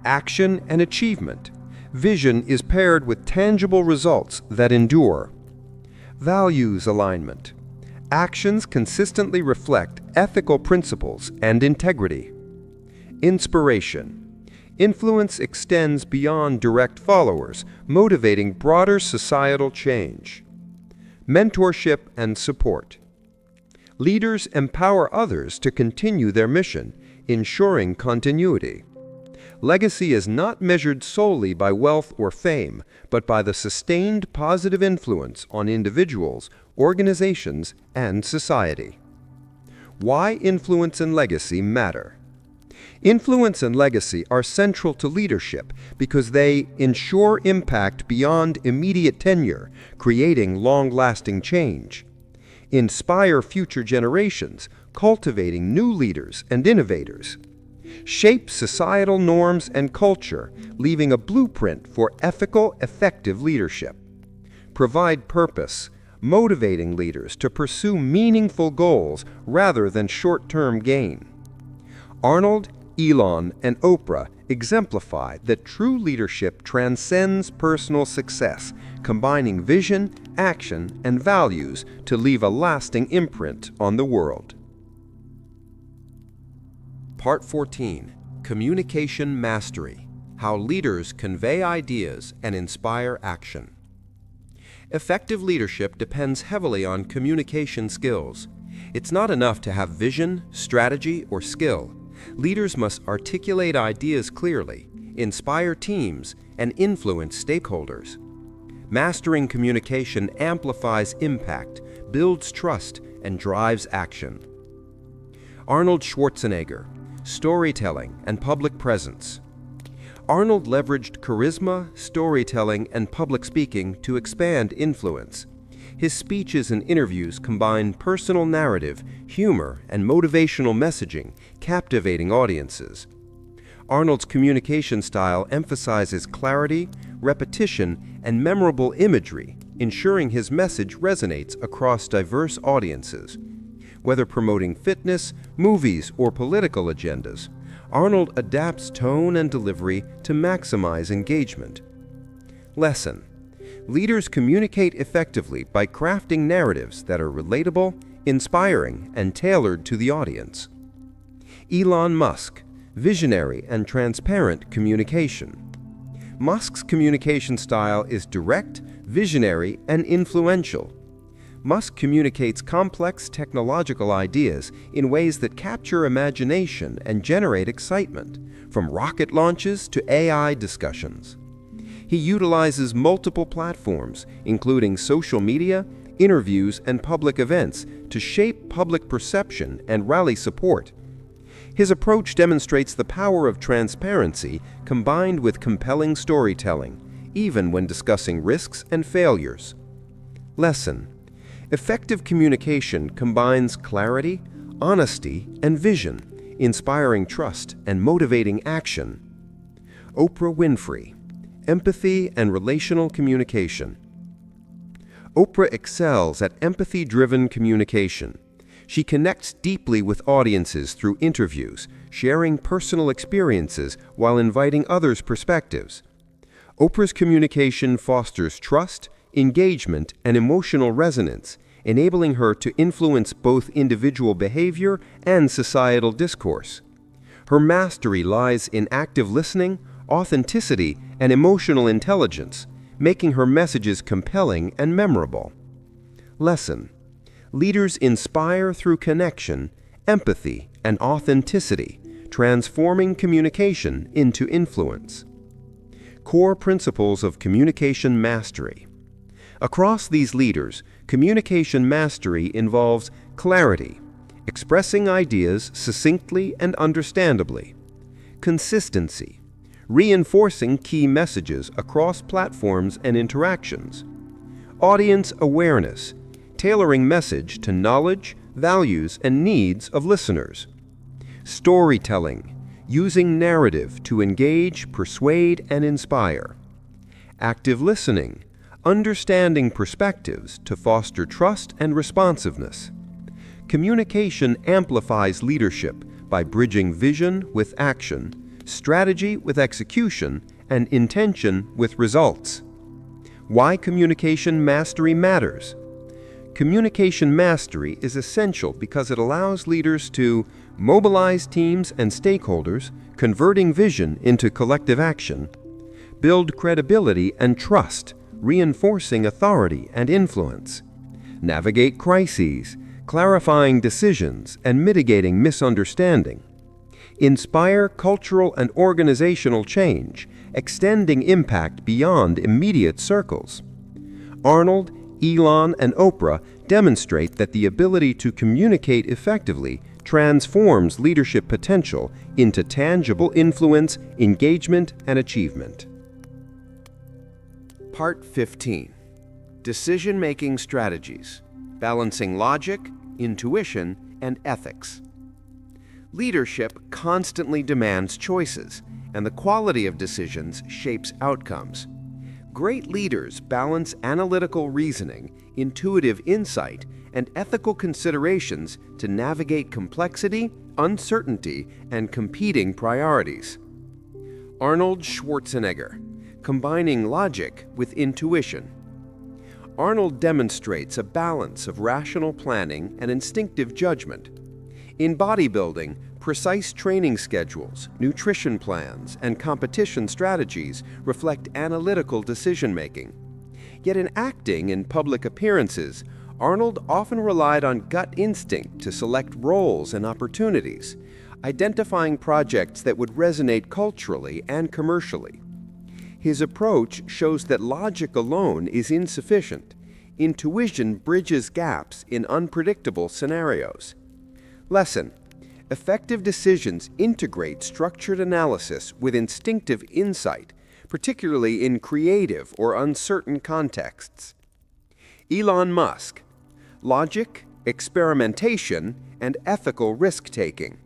Action and achievement. Vision is paired with tangible results that endure. Values alignment. Actions consistently reflect ethical principles and integrity. Inspiration. Influence extends beyond direct followers, motivating broader societal change. Mentorship and support. Leaders empower others to continue their mission, ensuring continuity. Legacy is not measured solely by wealth or fame, but by the sustained positive influence on individuals, organizations, and society. Why influence and legacy matter? Influence and legacy are central to leadership because they ensure impact beyond immediate tenure, creating long-lasting change. Inspire future generations, cultivating new leaders and innovators. Shape societal norms and culture, leaving a blueprint for ethical, effective leadership. Provide purpose, motivating leaders to pursue meaningful goals rather than short-term gain. Arnold, Elon, and Oprah exemplify that true leadership transcends personal success, combining vision, action, and values to leave a lasting imprint on the world. Part 14. Communication Mastery. How leaders convey ideas and inspire action. Effective leadership depends heavily on communication skills. It's not enough to have vision, strategy, or skill. Leaders must articulate ideas clearly, inspire teams, and influence stakeholders. Mastering communication amplifies impact, builds trust, and drives action. Arnold Schwarzenegger, storytelling and public presence. Arnold leveraged charisma, storytelling, and public speaking to expand influence. His speeches and interviews combine personal narrative, humor, and motivational messaging, captivating audiences. Arnold's communication style emphasizes clarity, repetition, and memorable imagery, ensuring his message resonates across diverse audiences. Whether promoting fitness, movies, or political agendas, Arnold adapts tone and delivery to maximize engagement. Lesson: leaders communicate effectively by crafting narratives that are relatable, inspiring, and tailored to the audience. Elon Musk, visionary and transparent communication. Musk's communication style is direct, visionary, and influential. Musk communicates complex technological ideas in ways that capture imagination and generate excitement, from rocket launches to AI discussions. He utilizes multiple platforms, including social media, interviews, and public events, to shape public perception and rally support. His approach demonstrates the power of transparency combined with compelling storytelling, even when discussing risks and failures. Lesson: effective communication combines clarity, honesty, and vision, inspiring trust and motivating action. Oprah Winfrey, empathy and relational communication. Oprah excels at empathy-driven communication. She connects deeply with audiences through interviews, sharing personal experiences while inviting others' perspectives. Oprah's communication fosters trust, engagement, and emotional resonance, enabling her to influence both individual behavior and societal discourse. Her mastery lies in active listening, authenticity, and emotional intelligence, making her messages compelling and memorable. Lesson: leaders inspire through connection, empathy, and authenticity, transforming communication into influence. Core principles of communication mastery. Across these leaders, communication mastery involves clarity, expressing ideas succinctly and understandably; consistency, reinforcing key messages across platforms and interactions; audience awareness, tailoring message to knowledge, values, and needs of listeners; storytelling, using narrative to engage, persuade, and inspire; active listening, understanding perspectives to foster trust and responsiveness. Communication amplifies leadership by bridging vision with action, strategy with execution, and intention with results. Why communication mastery matters? Communication mastery is essential because it allows leaders to mobilize teams and stakeholders, converting vision into collective action; build credibility and trust, reinforcing authority and influence; navigate crises, clarifying decisions and mitigating misunderstanding; inspire cultural and organizational change, extending impact beyond immediate circles. Arnold, Elon, and Oprah demonstrate that the ability to communicate effectively transforms leadership potential into tangible influence, engagement, and achievement. Part 15. Decision-making strategies, balancing logic, intuition, and ethics. Leadership constantly demands choices, and the quality of decisions shapes outcomes. Great leaders balance analytical reasoning, intuitive insight, and ethical considerations to navigate complexity, uncertainty, and competing priorities. Arnold Schwarzenegger, combining logic with intuition. Arnold demonstrates a balance of rational planning and instinctive judgment. In bodybuilding, precise training schedules, nutrition plans, and competition strategies reflect analytical decision-making. Yet in acting and public appearances, Arnold often relied on gut instinct to select roles and opportunities, identifying projects that would resonate culturally and commercially. His approach shows that logic alone is insufficient. Intuition bridges gaps in unpredictable scenarios. Lesson: effective decisions integrate structured analysis with instinctive insight, particularly in creative or uncertain contexts. Elon Musk: logic, experimentation, and ethical risk-taking.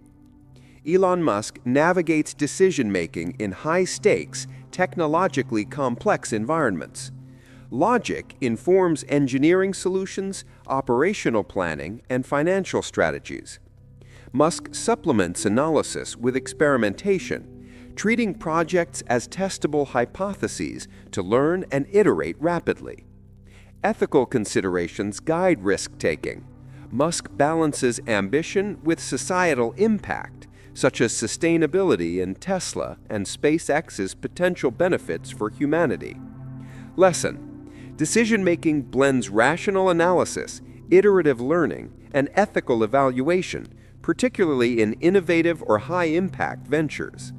Elon Musk navigates decision-making in high-stakes, technologically complex environments. Logic informs engineering solutions, operational planning, and financial strategies. Musk supplements analysis with experimentation, treating projects as testable hypotheses to learn and iterate rapidly. Ethical considerations guide risk-taking. Musk balances ambition with societal impact, such as sustainability in Tesla and SpaceX's potential benefits for humanity. Lesson: decision-making blends rational analysis, iterative learning, and ethical evaluation, particularly in innovative or high-impact ventures.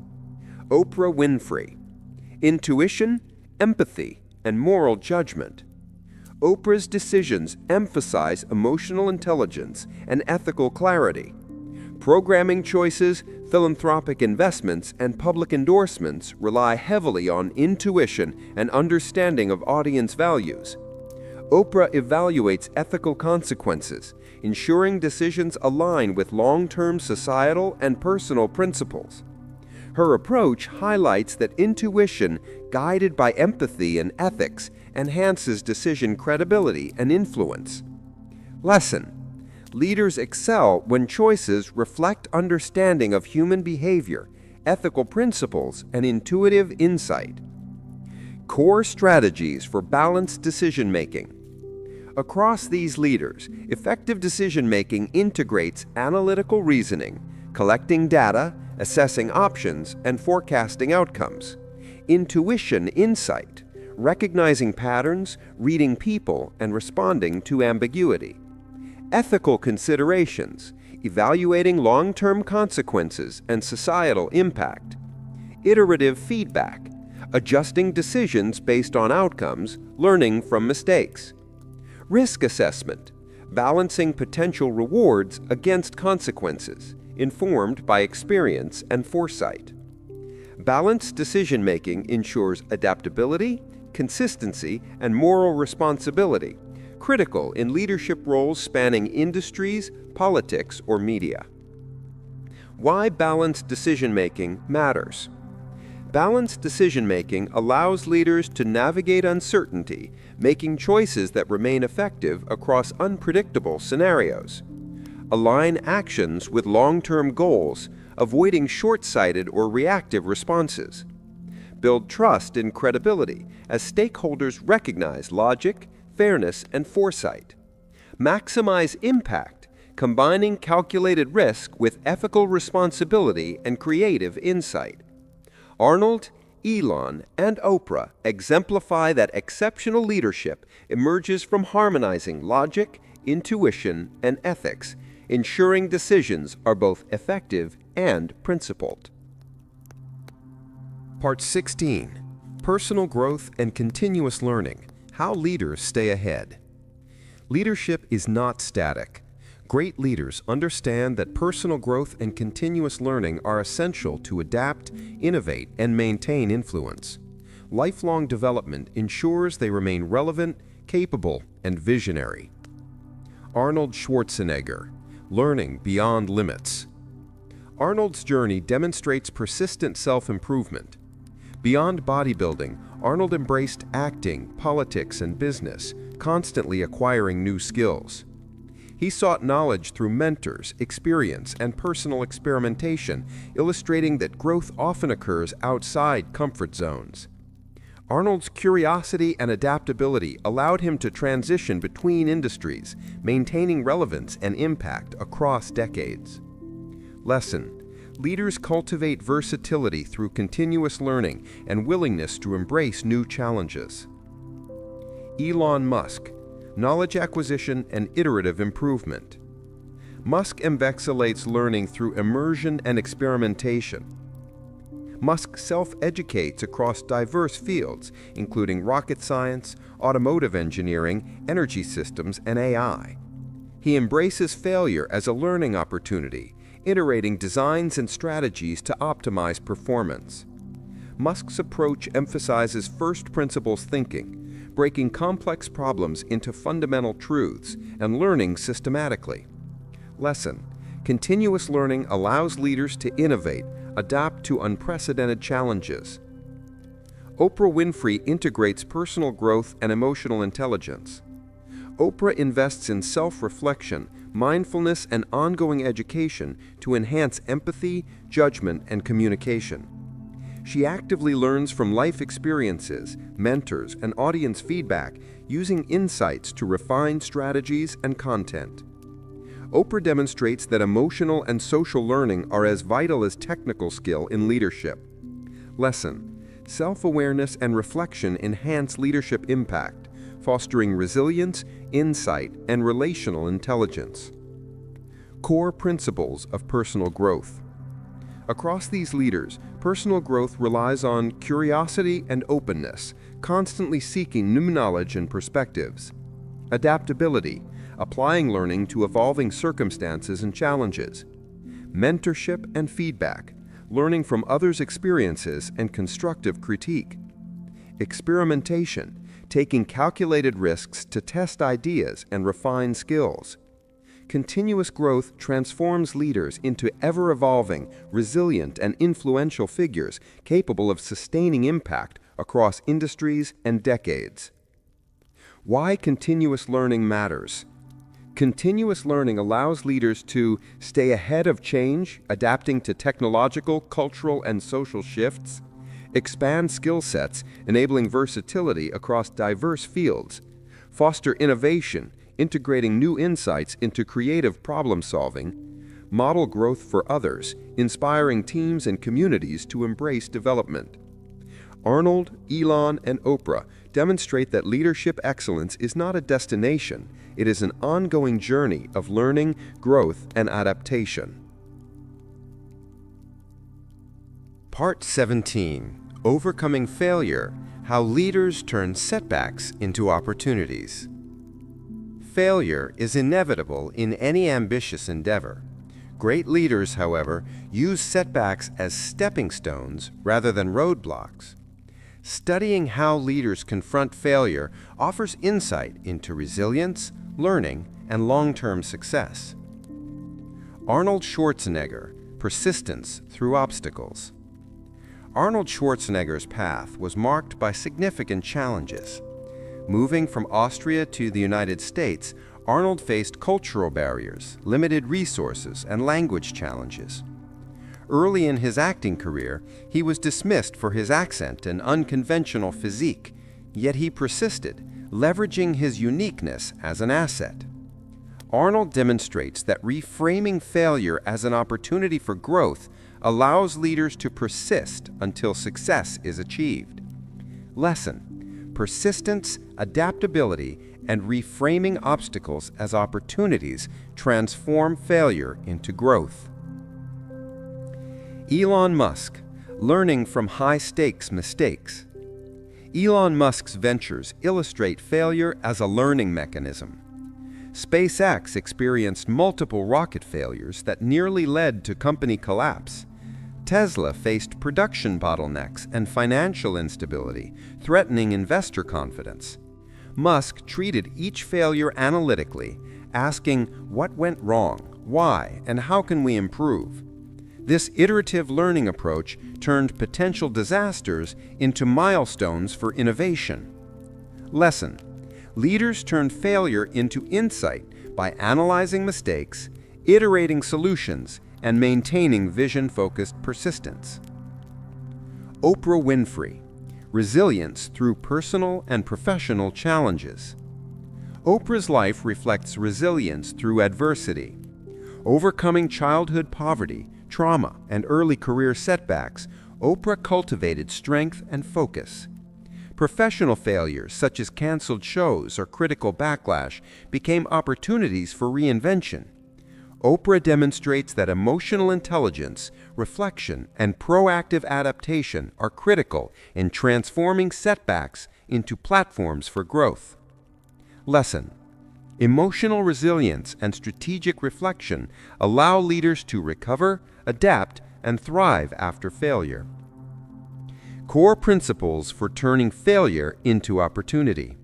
Oprah Winfrey: intuition, empathy, and moral judgment. Oprah's decisions emphasize emotional intelligence and ethical clarity. Programming choices, philanthropic investments, and public endorsements rely heavily on intuition and understanding of audience values. Oprah evaluates ethical consequences, ensuring decisions align with long-term societal and personal principles. Her approach highlights that intuition, guided by empathy and ethics, enhances decision credibility and influence. Lesson: leaders excel when choices reflect understanding of human behavior, ethical principles, and intuitive insight. Core strategies for balanced decision-making. Across these leaders, effective decision-making integrates analytical reasoning, collecting data, assessing options, and forecasting outcomes. Intuition insight, recognizing patterns, reading people, and responding to ambiguity. Ethical considerations, evaluating long-term consequences and societal impact. Iterative feedback, adjusting decisions based on outcomes, learning from mistakes. Risk assessment, balancing potential rewards against consequences, informed by experience and foresight. Balanced decision-making ensures adaptability, consistency, and moral responsibility, critical in leadership roles spanning industries, politics, or media. Why balanced decision-making matters. Balanced decision-making allows leaders to navigate uncertainty, making choices that remain effective across unpredictable scenarios. Align actions with long-term goals, avoiding short-sighted or reactive responses. Build trust and credibility as stakeholders recognize logic, fairness, and foresight. Maximize impact, combining calculated risk with ethical responsibility and creative insight. Arnold, Elon, and Oprah exemplify that exceptional leadership emerges from harmonizing logic, intuition, and ethics, ensuring decisions are both effective and principled. Part 16. Personal growth and continuous learning. How leaders stay ahead. Leadership is not static. Great leaders understand that personal growth and continuous learning are essential to adapt, innovate, and maintain influence. Lifelong development ensures they remain relevant, capable, and visionary. Arnold Schwarzenegger, learning beyond limits. Arnold's journey demonstrates persistent self-improvement. Beyond bodybuilding, Arnold embraced acting, politics, and business, constantly acquiring new skills. He sought knowledge through mentors, experience, and personal experimentation, illustrating that growth often occurs outside comfort zones. Arnold's curiosity and adaptability allowed him to transition between industries, maintaining relevance and impact across decades. Lesson: leaders cultivate versatility through continuous learning and willingness to embrace new challenges. Elon Musk, knowledge acquisition and iterative improvement. Musk encapsulates learning through immersion and experimentation. Musk self-educates across diverse fields, including rocket science, automotive engineering, energy systems, and AI. He embraces failure as a learning opportunity, iterating designs and strategies to optimize performance. Musk's approach emphasizes first principles thinking, breaking complex problems into fundamental truths, and learning systematically. Lesson: continuous learning allows leaders to innovate, adapt to unprecedented challenges. Oprah Winfrey integrates personal growth and emotional intelligence. Oprah invests in self-reflection, mindfulness, and ongoing education to enhance empathy, judgment, and communication. She actively learns from life experiences, mentors, and audience feedback, using insights to refine strategies and content. Oprah demonstrates that emotional and social learning are as vital as technical skill in leadership. Lesson: self-awareness and reflection enhance leadership impact, fostering resilience, insight, and relational intelligence. Core principles of personal growth. Across these leaders, personal growth relies on curiosity and openness, constantly seeking new knowledge and perspectives. Adaptability, applying learning to evolving circumstances and challenges. Mentorship and feedback, learning from others' experiences and constructive critique. Experimentation, taking calculated risks to test ideas and refine skills. Continuous growth transforms leaders into ever-evolving, resilient, and influential figures capable of sustaining impact across industries and decades. Why continuous learning matters. Continuous learning allows leaders to stay ahead of change, adapting to technological, cultural, and social shifts, expand skill sets, enabling versatility across diverse fields, foster innovation, integrating new insights into creative problem-solving, model growth for others, inspiring teams and communities to embrace development. Arnold, Elon, and Oprah demonstrate that leadership excellence is not a destination, it is an ongoing journey of learning, growth, and adaptation. Part 17. Overcoming failure: how leaders turn setbacks into opportunities. Failure is inevitable in any ambitious endeavor. Great leaders, however, use setbacks as stepping stones rather than roadblocks. Studying how leaders confront failure offers insight into resilience, learning, and long-term success. Arnold Schwarzenegger, persistence through obstacles. Arnold Schwarzenegger's path was marked by significant challenges. Moving from Austria to the United States, Arnold faced cultural barriers, limited resources, and language challenges. Early in his acting career, he was dismissed for his accent and unconventional physique, yet he persisted, leveraging his uniqueness as an asset. Arnold demonstrates that reframing failure as an opportunity for growth allows leaders to persist until success is achieved. Lesson: persistence, adaptability, and reframing obstacles as opportunities transform failure into growth. Elon Musk, learning from high-stakes mistakes. Elon Musk's ventures illustrate failure as a learning mechanism. SpaceX experienced multiple rocket failures that nearly led to company collapse. Tesla faced production bottlenecks and financial instability, threatening investor confidence. Musk treated each failure analytically, asking what went wrong, why, and how can we improve. This iterative learning approach turned potential disasters into milestones for innovation. Lesson: leaders turn failure into insight by analyzing mistakes, iterating solutions, and maintaining vision-focused persistence. Oprah Winfrey, resilience through personal and professional challenges. Oprah's life reflects resilience through adversity. Overcoming childhood poverty, trauma, and early career setbacks, Oprah cultivated strength and focus. Professional failures, such as canceled shows or critical backlash, became opportunities for reinvention. Oprah demonstrates that emotional intelligence, reflection, and proactive adaptation are critical in transforming setbacks into platforms for growth. Lesson: emotional resilience and strategic reflection allow leaders to recover, adapt, and thrive after failure. Core principles for turning failure into opportunity.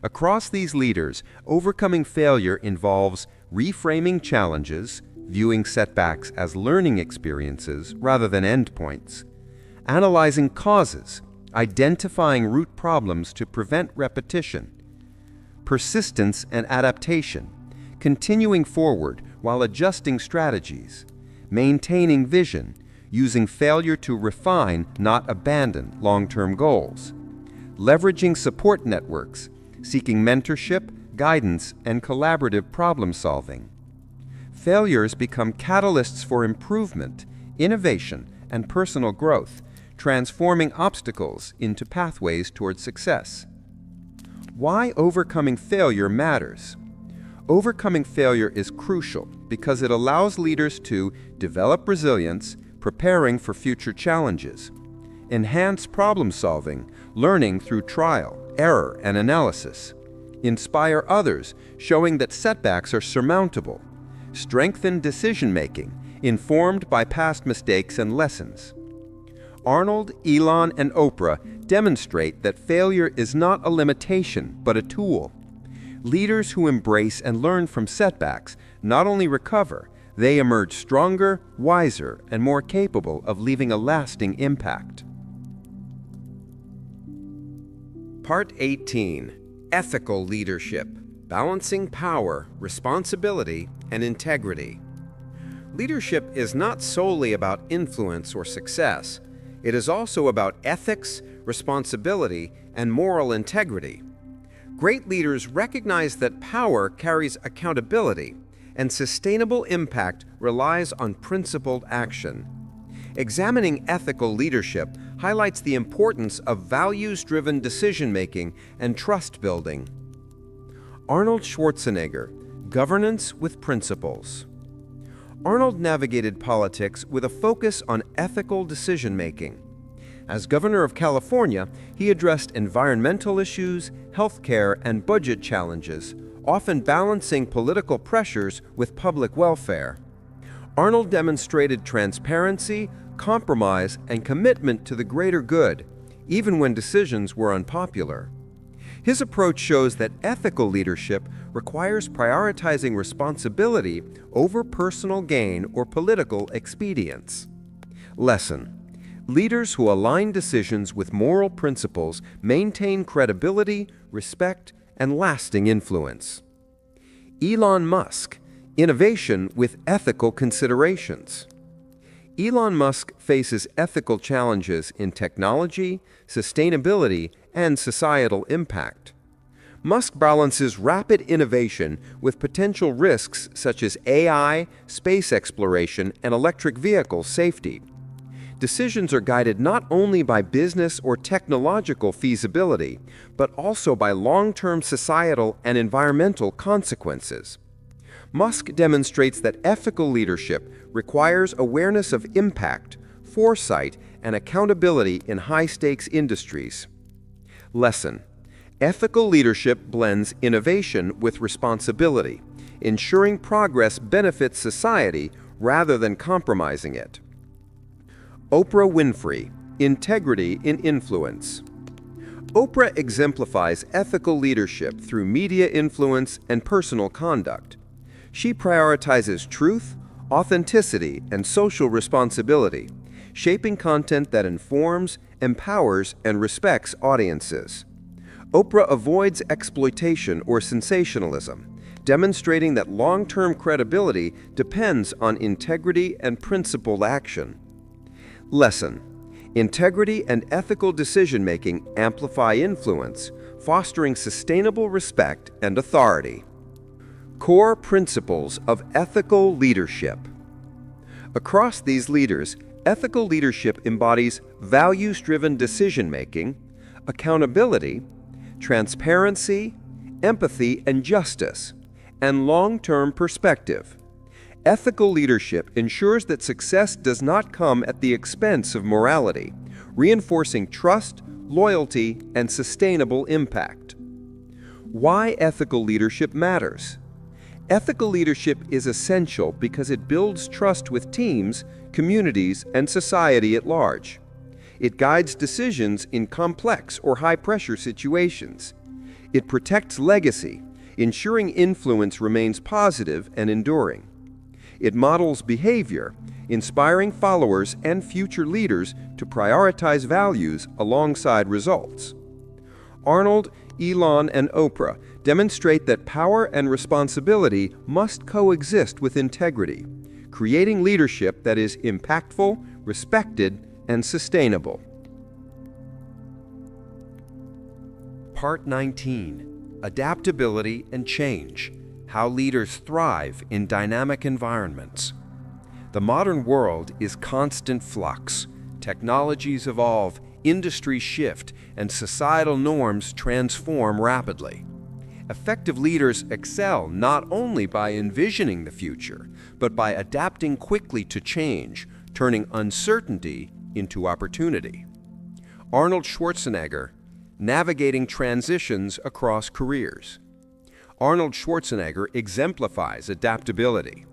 Across these leaders, overcoming failure involves reframing challenges, viewing setbacks as learning experiences rather than endpoints, analyzing causes, identifying root problems to prevent repetition, persistence and adaptation, continuing forward while adjusting strategies, maintaining vision, using failure to refine, not abandon, long-term goals, leveraging support networks, seeking mentorship, guidance, and collaborative problem-solving. Failures become catalysts for improvement, innovation, and personal growth, transforming obstacles into pathways toward success. Why overcoming failure matters. Overcoming failure is crucial because it allows leaders to develop resilience, preparing for future challenges, enhance problem-solving, learning through trial, error, and analysis, inspire others, showing that setbacks are surmountable, strengthen decision-making, informed by past mistakes and lessons. Arnold, Elon, and Oprah demonstrate that failure is not a limitation, but a tool. Leaders who embrace and learn from setbacks not only recover, they emerge stronger, wiser, and more capable of leaving a lasting impact. Part 18. Ethical Leadership: Balancing Power, Responsibility, and Integrity. Leadership is not solely about influence or success. It is also about ethics, responsibility, and moral integrity. Great leaders recognize that power carries accountability, and sustainable impact relies on principled action. Examining ethical leadership highlights the importance of values-driven decision-making and trust-building. Arnold Schwarzenegger, Governance with Principles. Arnold navigated politics with a focus on ethical decision-making. As governor of California, he addressed environmental issues, healthcare, and budget challenges, often balancing political pressures with public welfare. Arnold demonstrated transparency, compromise, and commitment to the greater good, even when decisions were unpopular. His approach shows that ethical leadership requires prioritizing responsibility over personal gain or political expedience. Lesson: leaders who align decisions with moral principles maintain credibility, respect, and lasting influence. Elon Musk, Innovation with Ethical Considerations. Elon Musk faces ethical challenges in technology, sustainability, and societal impact. Musk balances rapid innovation with potential risks such as AI, space exploration, and electric vehicle safety. Decisions are guided not only by business or technological feasibility, but also by long-term societal and environmental consequences. Musk demonstrates that ethical leadership requires awareness of impact, foresight, and accountability in high-stakes industries. Lesson: ethical leadership blends innovation with responsibility, ensuring progress benefits society rather than compromising it. Oprah Winfrey, integrity in influence. Oprah exemplifies ethical leadership through media influence and personal conduct. She prioritizes truth, authenticity, and social responsibility, shaping content that informs, empowers, and respects audiences. Oprah avoids exploitation or sensationalism, demonstrating that long-term credibility depends on integrity and principled action. Lesson: integrity and ethical decision-making amplify influence, fostering sustainable respect and authority. Core principles of ethical leadership. Across these leaders, ethical leadership embodies values-driven decision-making, accountability, transparency, empathy and justice, and long-term perspective. Ethical leadership ensures that success does not come at the expense of morality, reinforcing trust, loyalty, and sustainable impact. Why ethical leadership matters? Ethical leadership is essential because it builds trust with teams, communities, and society at large. It guides decisions in complex or high-pressure situations. It protects legacy, ensuring influence remains positive and enduring. It models behavior, inspiring followers and future leaders to prioritize values alongside results. Arnold, Elon, and Oprah demonstrate that power and responsibility must coexist with integrity, creating leadership that is impactful, respected, and sustainable. Part 19: Adaptability and Change: How Leaders Thrive in Dynamic Environments. The modern world is constant flux. Technologies evolve, industries shift, and societal norms transform rapidly. Effective leaders excel not only by envisioning the future, but by adapting quickly to change, turning uncertainty into opportunity. Arnold Schwarzenegger, navigating transitions across careers. Arnold Schwarzenegger exemplifies adaptability.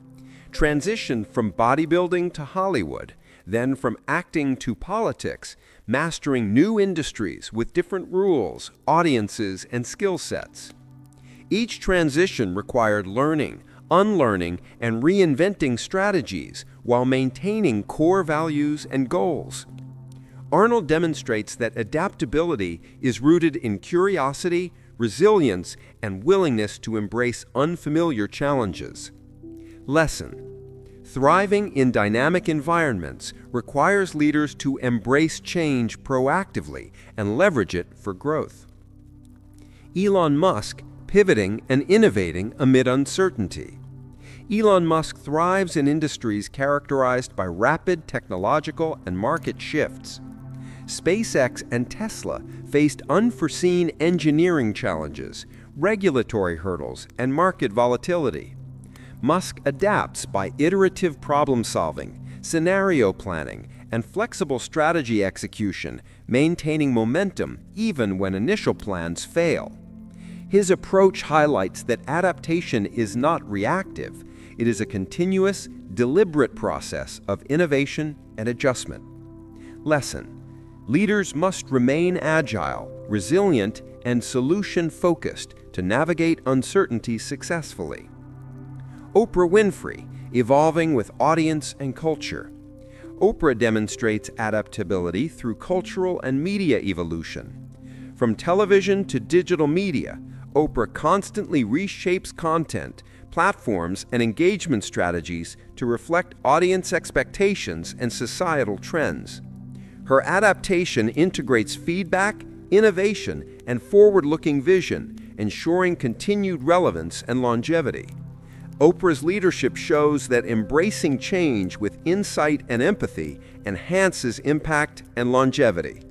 Transitioned from bodybuilding to Hollywood, then from acting to politics, mastering new industries with different rules, audiences, and skill sets. Each transition required learning, unlearning, and reinventing strategies while maintaining core values and goals. Arnold demonstrates that adaptability is rooted in curiosity, resilience, and willingness to embrace unfamiliar challenges. Lesson: thriving in dynamic environments requires leaders to embrace change proactively and leverage it for growth. Elon Musk, pivoting and innovating amid uncertainty. Elon Musk thrives in industries characterized by rapid technological and market shifts. SpaceX and Tesla faced unforeseen engineering challenges, regulatory hurdles, and market volatility. Musk adapts by iterative problem-solving, scenario planning, and flexible strategy execution, maintaining momentum even when initial plans fail. His approach highlights that adaptation is not reactive. It is a continuous, deliberate process of innovation and adjustment. Lesson: leaders must remain agile, resilient, and solution-focused to navigate uncertainty successfully. Oprah Winfrey, evolving with audience and culture. Oprah demonstrates adaptability through cultural and media evolution. From television to digital media, Oprah constantly reshapes content, platforms, and engagement strategies to reflect audience expectations and societal trends. Her adaptation integrates feedback, innovation, and forward-looking vision, ensuring continued relevance and longevity. Oprah's leadership shows that embracing change with insight and empathy enhances impact and longevity.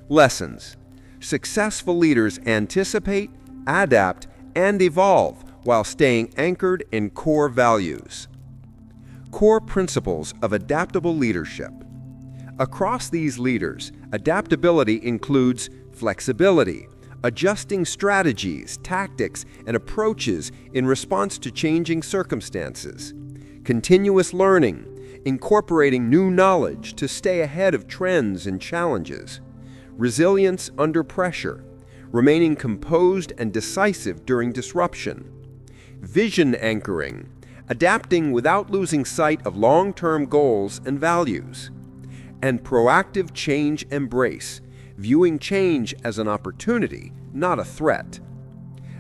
Lessons. Successful leaders anticipate, adapt, and evolve while staying anchored in core values. Core principles of adaptable leadership. Across these leaders, adaptability includes flexibility, adjusting strategies, tactics, and approaches in response to changing circumstances. Continuous learning, incorporating new knowledge to stay ahead of trends and challenges. Resilience under pressure, remaining composed and decisive during disruption. Vision anchoring, adapting without losing sight of long-term goals and values. And proactive change embrace, viewing change as an opportunity, not a threat.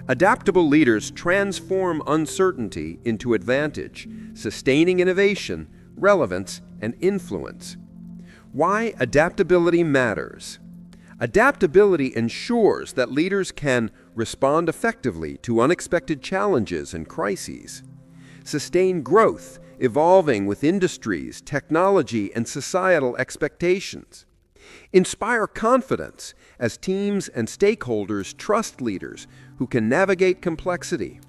Adaptable leaders transform uncertainty into advantage, sustaining innovation, relevance, and influence. Why adaptability matters. Adaptability ensures that leaders can respond effectively to unexpected challenges and crises, sustain growth, evolving with industries, technology, and societal expectations, inspire confidence as teams and stakeholders trust leaders who can navigate complexity,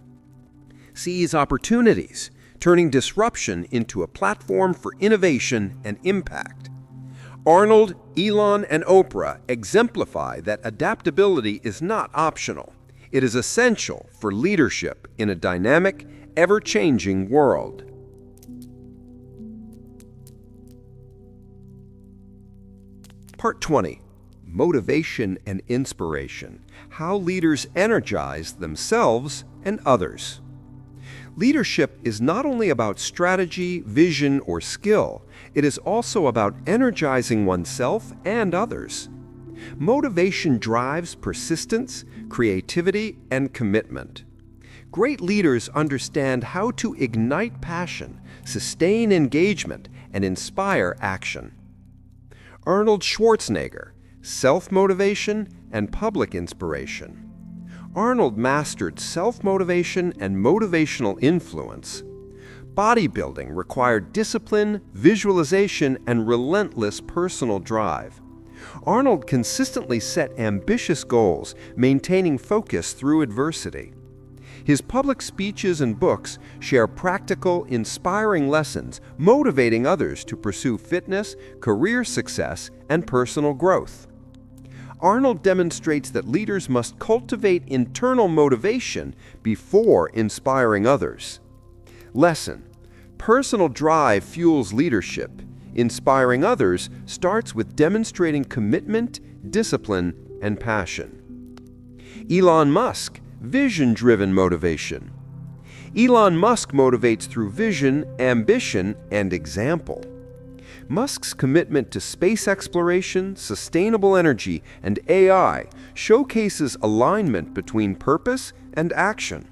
seize opportunities, turning disruption into a platform for innovation and impact. Arnold, Elon, and Oprah exemplify that adaptability is not optional. It is essential for leadership in a dynamic, ever-changing world. Part 20. Motivation and Inspiration. How leaders energize themselves and others. Leadership is not only about strategy, vision, or skill, it is also about energizing oneself and others. Motivation drives persistence, creativity, and commitment. Great leaders understand how to ignite passion, sustain engagement, and inspire action. Arnold Schwarzenegger, self-motivation and public inspiration. Arnold mastered self-motivation and motivational influence. Bodybuilding required discipline, visualization, and relentless personal drive. Arnold consistently set ambitious goals, maintaining focus through adversity. His public speeches and books share practical, inspiring lessons, motivating others to pursue fitness, career success, and personal growth. Arnold demonstrates that leaders must cultivate internal motivation before inspiring others. Lesson: personal drive fuels leadership. Inspiring others starts with demonstrating commitment, discipline, and passion. Elon Musk, vision-driven motivation. Elon Musk motivates through vision, ambition, and example. Musk's commitment to space exploration, sustainable energy, and AI showcases alignment between purpose and action.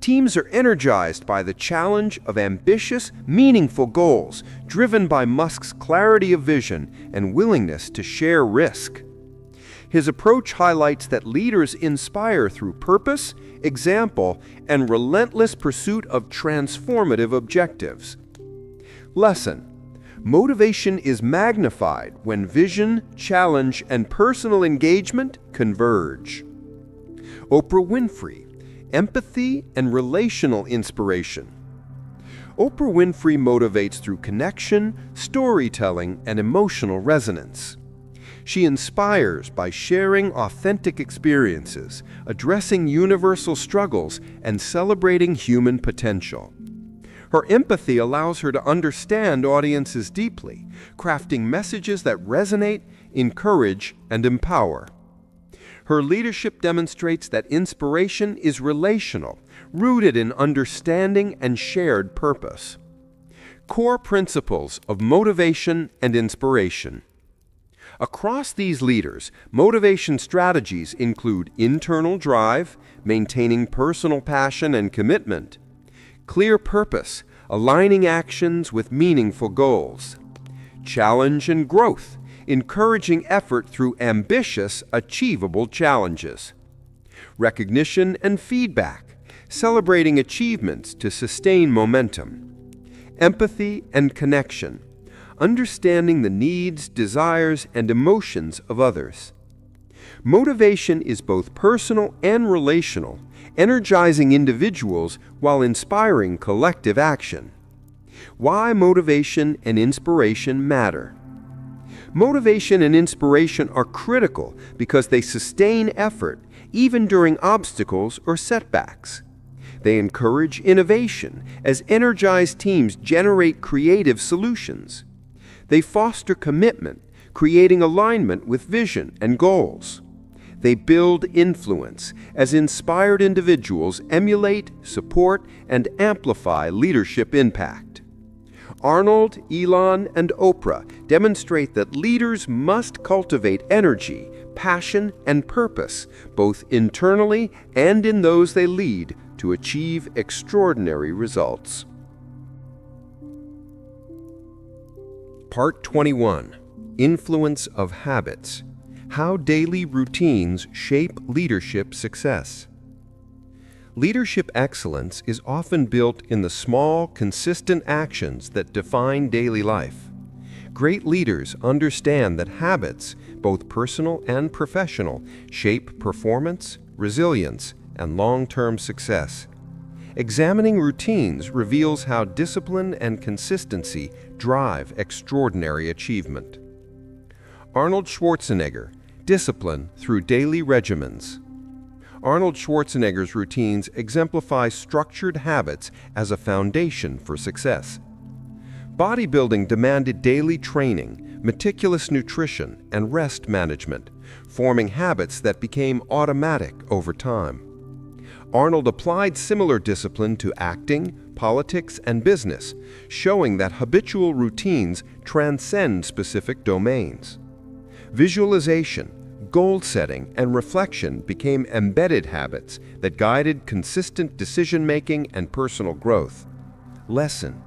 Teams are energized by the challenge of ambitious, meaningful goals, driven by Musk's clarity of vision and willingness to share risk. His approach highlights that leaders inspire through purpose, example, and relentless pursuit of transformative objectives. Lesson: motivation is magnified when vision, challenge, and personal engagement converge. Oprah Winfrey, empathy and relational inspiration. Oprah Winfrey motivates through connection, storytelling, and emotional resonance. She inspires by sharing authentic experiences, addressing universal struggles, and celebrating human potential. Her empathy allows her to understand audiences deeply, crafting messages that resonate, encourage, and empower. Her leadership demonstrates that inspiration is relational, rooted in understanding and shared purpose. Core principles of motivation and inspiration. Across these leaders, motivation strategies include internal drive, maintaining personal passion and commitment, clear purpose, aligning actions with meaningful goals, challenge and growth, encouraging effort through ambitious, achievable challenges, recognition and feedback, celebrating achievements to sustain momentum, empathy, and connection, understanding the needs, desires, and emotions of others. Motivation is both personal and relational, energizing individuals while inspiring collective action. Why motivation and inspiration matter. Motivation and inspiration are critical because they sustain effort even during obstacles or setbacks. They encourage innovation as energized teams generate creative solutions. They foster commitment, creating alignment with vision and goals. They build influence as inspired individuals emulate, support, and amplify leadership impact. Arnold, Elon, and Oprah demonstrate that leaders must cultivate energy, passion, and purpose, both internally and in those they lead, to achieve extraordinary results. Part 21. Influence of Habits. How daily routines shape leadership success. Leadership excellence is often built in the small, consistent actions that define daily life. Great leaders understand that habits, both personal and professional, shape performance, resilience, and long-term success. Examining routines reveals how discipline and consistency drive extraordinary achievement. Arnold Schwarzenegger, Discipline through Daily Regimens. Arnold Schwarzenegger's routines exemplify structured habits as a foundation for success. Bodybuilding demanded daily training, meticulous nutrition, and rest management, forming habits that became automatic over time. Arnold applied similar discipline to acting, politics, and business, showing that habitual routines transcend specific domains. Visualization, goal setting, and reflection became embedded habits that guided consistent decision-making and personal growth. Lesson: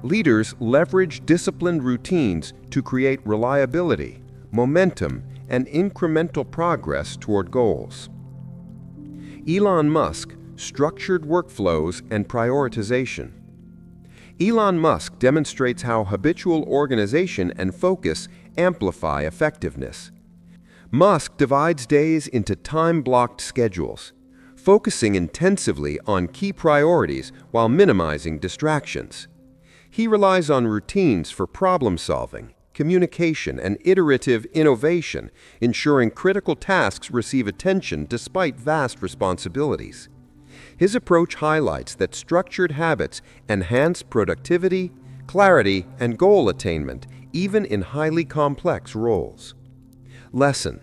leaders leverage disciplined routines to create reliability, momentum, and incremental progress toward goals. Elon Musk, Structured Workflows and Prioritization. Elon Musk demonstrates how habitual organization and focus amplify effectiveness. Musk divides days into time-blocked schedules, focusing intensively on key priorities while minimizing distractions. He relies on routines for problem-solving, communication, and iterative innovation, ensuring critical tasks receive attention despite vast responsibilities. His approach highlights that structured habits enhance productivity, clarity, and goal attainment, even in highly complex roles. Lesson: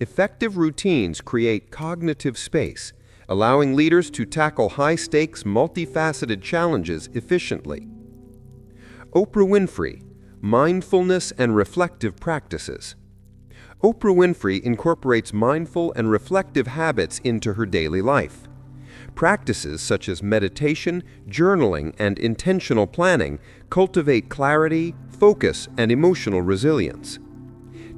effective routines create cognitive space, allowing leaders to tackle high-stakes, multifaceted challenges efficiently. Oprah Winfrey, Mindfulness and Reflective Practices. Oprah Winfrey incorporates mindful and reflective habits into her daily life. Practices such as meditation, journaling, and intentional planning cultivate clarity, focus, and emotional resilience.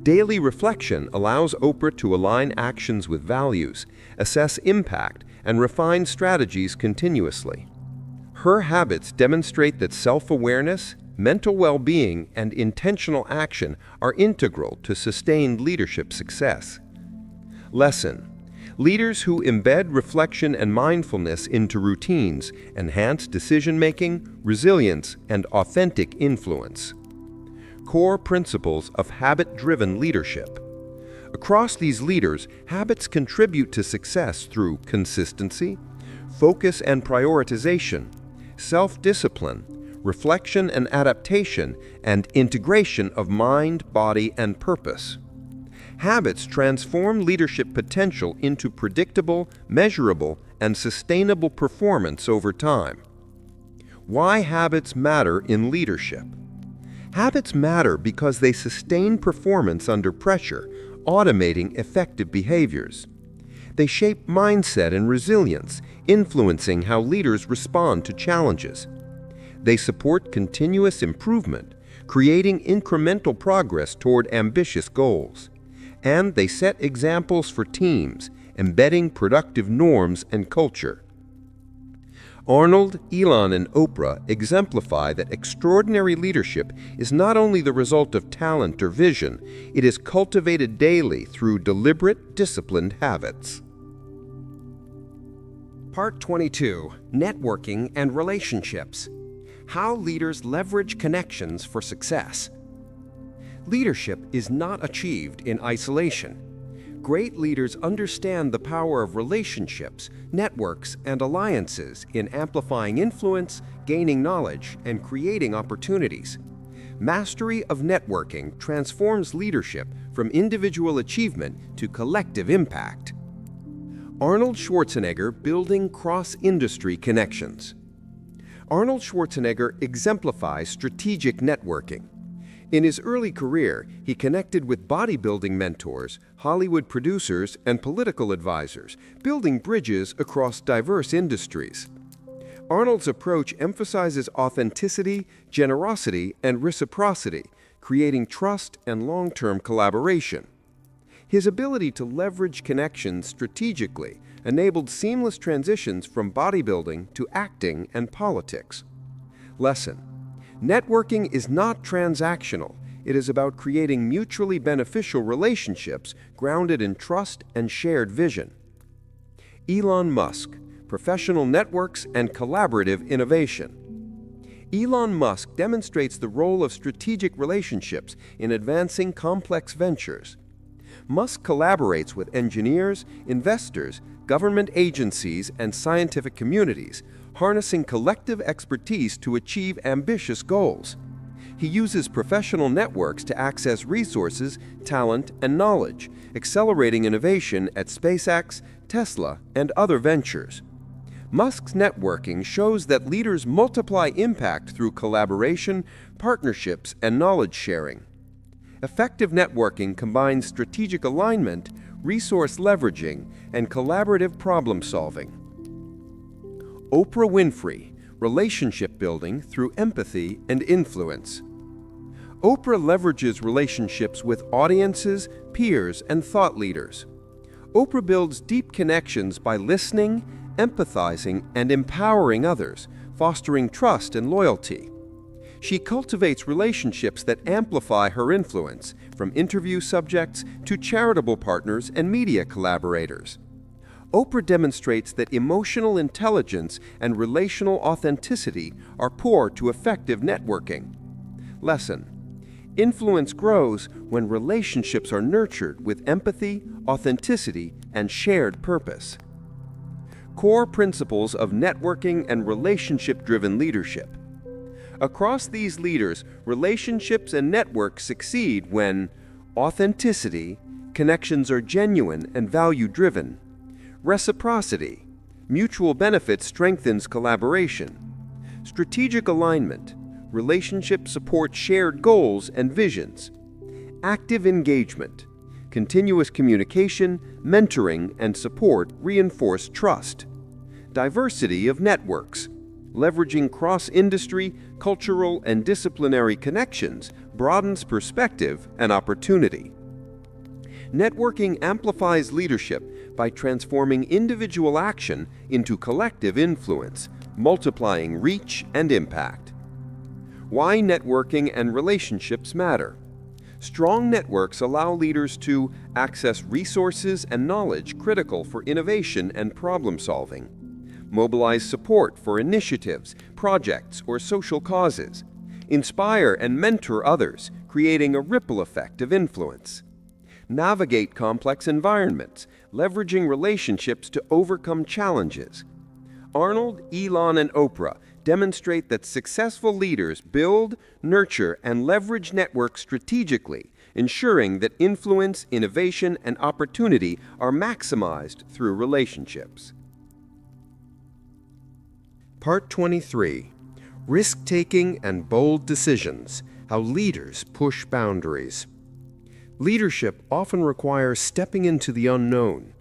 Daily reflection allows Oprah to align actions with values, assess impact, and refine strategies continuously. Her habits demonstrate that self-awareness, mental well-being, and intentional action are integral to sustained leadership success. Lesson: leaders who embed reflection and mindfulness into routines enhance decision-making, resilience, and authentic influence. Core principles of habit-driven leadership. Across these leaders, habits contribute to success through consistency, focus and prioritization, self-discipline, reflection and adaptation, and integration of mind, body, and purpose. Habits transform leadership potential into predictable, measurable, and sustainable performance over time. Why habits matter in leadership. Habits matter because they sustain performance under pressure, automating effective behaviors. They shape mindset and resilience, influencing how leaders respond to challenges. They support continuous improvement, creating incremental progress toward ambitious goals. And they set examples for teams, embedding productive norms and culture. Arnold, Elon, and Oprah exemplify that extraordinary leadership is not only the result of talent or vision, it is cultivated daily through deliberate, disciplined habits. Part 22. Networking and Relationships. How leaders leverage connections for success. Leadership is not achieved in isolation. Great leaders understand the power of relationships, networks, and alliances in amplifying influence, gaining knowledge, and creating opportunities. Mastery of networking transforms leadership from individual achievement to collective impact. Arnold Schwarzenegger building cross-industry connections. Arnold Schwarzenegger exemplifies strategic networking. In his early career, he connected with bodybuilding mentors, Hollywood producers, and political advisors, building bridges across diverse industries. Arnold's approach emphasizes authenticity, generosity, and reciprocity, creating trust and long-term collaboration. His ability to leverage connections strategically enabled seamless transitions from bodybuilding to acting and politics. Lesson: networking is not transactional. It is about creating mutually beneficial relationships grounded in trust and shared vision. Elon Musk, professional networks and collaborative innovation. Elon Musk demonstrates the role of strategic relationships in advancing complex ventures. Musk collaborates with engineers, investors, government agencies, and scientific communities, harnessing collective expertise to achieve ambitious goals. He uses professional networks to access resources, talent, and knowledge, accelerating innovation at SpaceX, Tesla, and other ventures. Musk's networking shows that leaders multiply impact through collaboration, partnerships, and knowledge sharing. Effective networking combines strategic alignment, resource leveraging, and collaborative problem solving. Oprah Winfrey, relationship building through empathy and influence. Oprah leverages relationships with audiences, peers, and thought leaders. Oprah builds deep connections by listening, empathizing, and empowering others, fostering trust and loyalty. She cultivates relationships that amplify her influence, from interview subjects to charitable partners and media collaborators. Oprah demonstrates that emotional intelligence and relational authenticity are core to effective networking. Lesson: influence grows when relationships are nurtured with empathy, authenticity, and shared purpose. Core principles of networking and relationship-driven leadership. Across these leaders, relationships and networks succeed when authenticity, connections are genuine and value-driven; reciprocity, mutual benefit strengthens collaboration; strategic alignment, relationships support shared goals and visions; active engagement, continuous communication, mentoring, and support reinforce trust; diversity of networks, leveraging cross-industry, cultural, and disciplinary connections broadens perspective and opportunity. Networking amplifies leadership by transforming individual action into collective influence, multiplying reach and impact. Why networking and relationships matter. Strong networks allow leaders to access resources and knowledge critical for innovation and problem solving, mobilize support for initiatives, projects, or social causes, inspire and mentor others, creating a ripple effect of influence, navigate complex environments, leveraging relationships to overcome challenges. Arnold, Elon, and Oprah demonstrate that successful leaders build, nurture, and leverage networks strategically, ensuring that influence, innovation, and opportunity are maximized through relationships. Part 23. Risk-taking and bold decisions. How leaders push boundaries. Leadership often requires stepping into the unknown.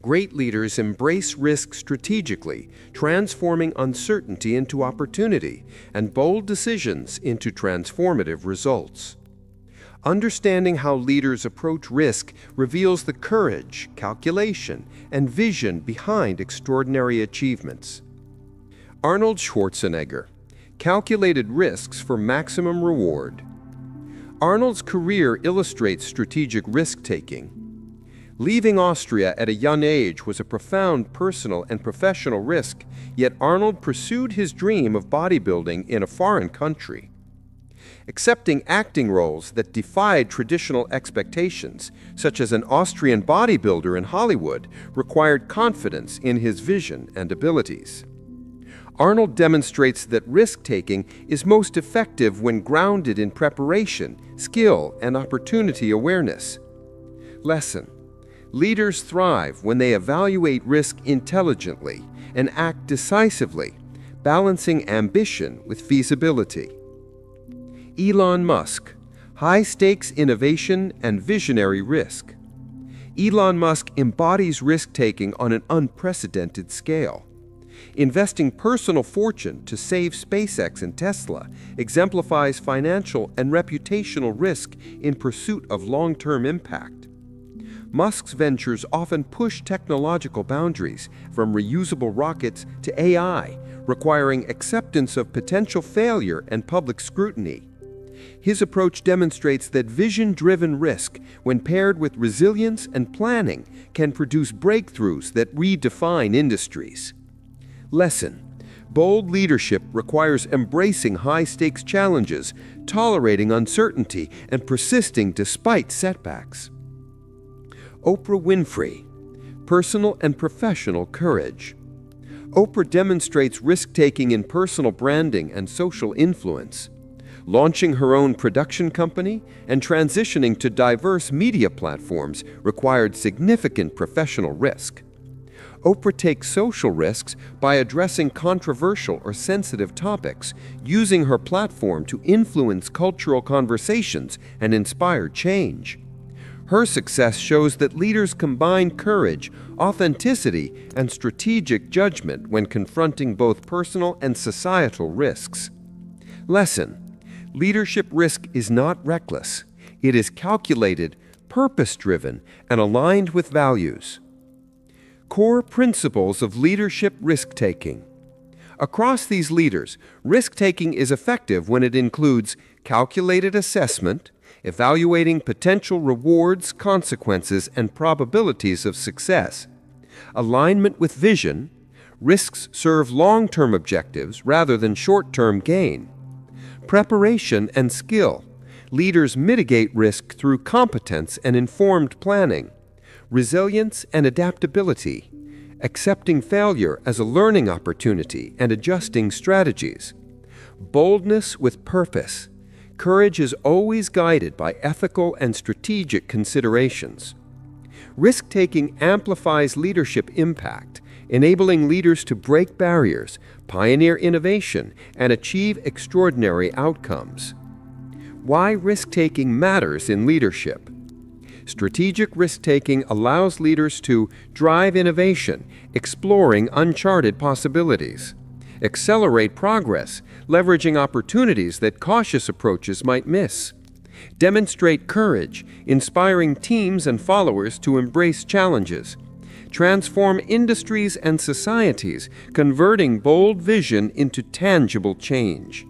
Great leaders embrace risk strategically, transforming uncertainty into opportunity and bold decisions into transformative results. Understanding how leaders approach risk reveals the courage, calculation, and vision behind extraordinary achievements. Arnold Schwarzenegger, calculated risks for maximum reward. Arnold's career illustrates strategic risk-taking. Leaving Austria at a young age was a profound personal and professional risk, yet Arnold pursued his dream of bodybuilding in a foreign country. Accepting acting roles that defied traditional expectations, such as an Austrian bodybuilder in Hollywood, required confidence in his vision and abilities. Arnold demonstrates that risk-taking is most effective when grounded in preparation, skill, and opportunity awareness. Lesson: leaders thrive when they evaluate risk intelligently and act decisively, balancing ambition with feasibility. Elon Musk, high-stakes innovation and visionary risk. Elon Musk embodies risk-taking on an unprecedented scale. Investing personal fortune to save SpaceX and Tesla exemplifies financial and reputational risk in pursuit of long-term impact. Musk's ventures often push technological boundaries, from reusable rockets to AI, requiring acceptance of potential failure and public scrutiny. His approach demonstrates that vision-driven risk, when paired with resilience and planning, can produce breakthroughs that redefine industries. Lesson: bold leadership requires embracing high-stakes challenges, tolerating uncertainty, and persisting despite setbacks. Oprah Winfrey, personal and professional courage. Oprah demonstrates risk-taking in personal branding and social influence. Launching her own production company and transitioning to diverse media platforms required significant professional risk. Oprah takes social risks by addressing controversial or sensitive topics, using her platform to influence cultural conversations and inspire change. Her success shows that leaders combine courage, authenticity, and strategic judgment when confronting both personal and societal risks. Lesson: leadership risk is not reckless. It is calculated, purpose-driven, and aligned with values. Core principles of leadership risk-taking. Across these leaders, risk-taking is effective when it includes calculated assessment, evaluating potential rewards, consequences, and probabilities of success. Alignment with vision. Risks serve long-term objectives rather than short-term gain. Preparation and skill. Leaders mitigate risk through competence and informed planning. Resilience and adaptability. Accepting failure as a learning opportunity and adjusting strategies. Boldness with purpose. Courage is always guided by ethical and strategic considerations. Risk-taking amplifies leadership impact, enabling leaders to break barriers, pioneer innovation, and achieve extraordinary outcomes. Why risk-taking matters in leadership. Strategic risk-taking allows leaders to drive innovation, exploring uncharted possibilities. Accelerate progress, leveraging opportunities that cautious approaches might miss. Demonstrate courage, inspiring teams and followers to embrace challenges. Transform industries and societies, converting bold vision into tangible change.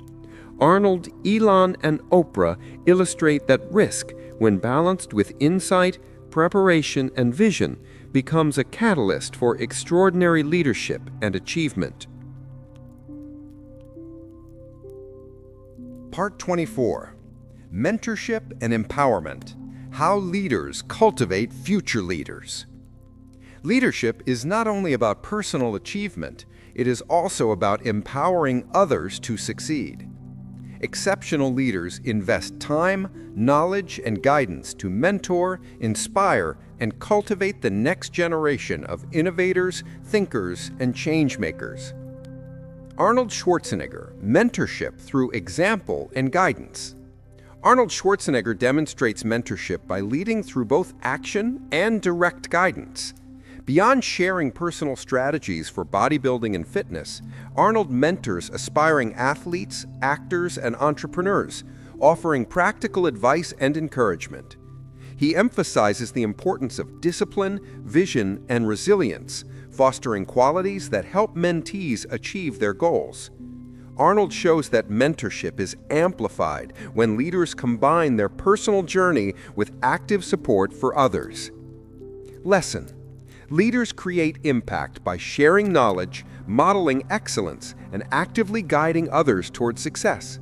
Arnold, Elon, and Oprah illustrate that risk, when balanced with insight, preparation, and vision, becomes a catalyst for extraordinary leadership and achievement. Part 24. Mentorship and Empowerment. How leaders cultivate future leaders. Leadership is not only about personal achievement, it is also about empowering others to succeed. Exceptional leaders invest time, knowledge, and guidance to mentor, inspire, and cultivate the next generation of innovators, thinkers, and changemakers. Arnold Schwarzenegger, mentorship through example and guidance. Arnold Schwarzenegger demonstrates mentorship by leading through both action and direct guidance. Beyond sharing personal strategies for bodybuilding and fitness, Arnold mentors aspiring athletes, actors, and entrepreneurs, offering practical advice and encouragement. He emphasizes the importance of discipline, vision, and resilience, fostering qualities that help mentees achieve their goals. Arnold shows that mentorship is amplified when leaders combine their personal journey with active support for others. Lesson: leaders create impact by sharing knowledge, modeling excellence, and actively guiding others toward success.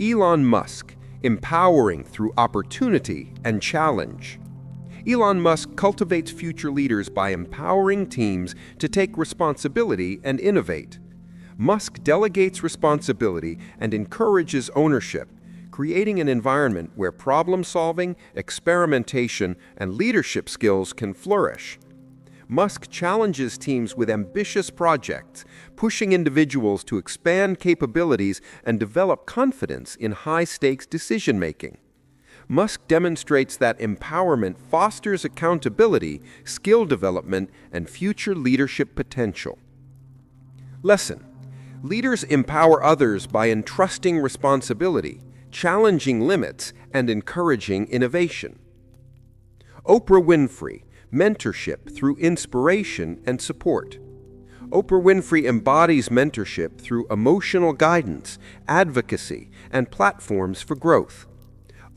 Elon Musk, empowering through opportunity and challenge. Elon Musk cultivates future leaders by empowering teams to take responsibility and innovate. Musk delegates responsibility and encourages ownership, creating an environment where problem-solving, experimentation, and leadership skills can flourish. Musk challenges teams with ambitious projects, pushing individuals to expand capabilities and develop confidence in high-stakes decision-making. Musk demonstrates that empowerment fosters accountability, skill development, and future leadership potential. Lesson: leaders empower others by entrusting responsibility, challenging limits, and encouraging innovation. Oprah Winfrey, mentorship through inspiration and support. Oprah Winfrey embodies mentorship through emotional guidance, advocacy, and platforms for growth.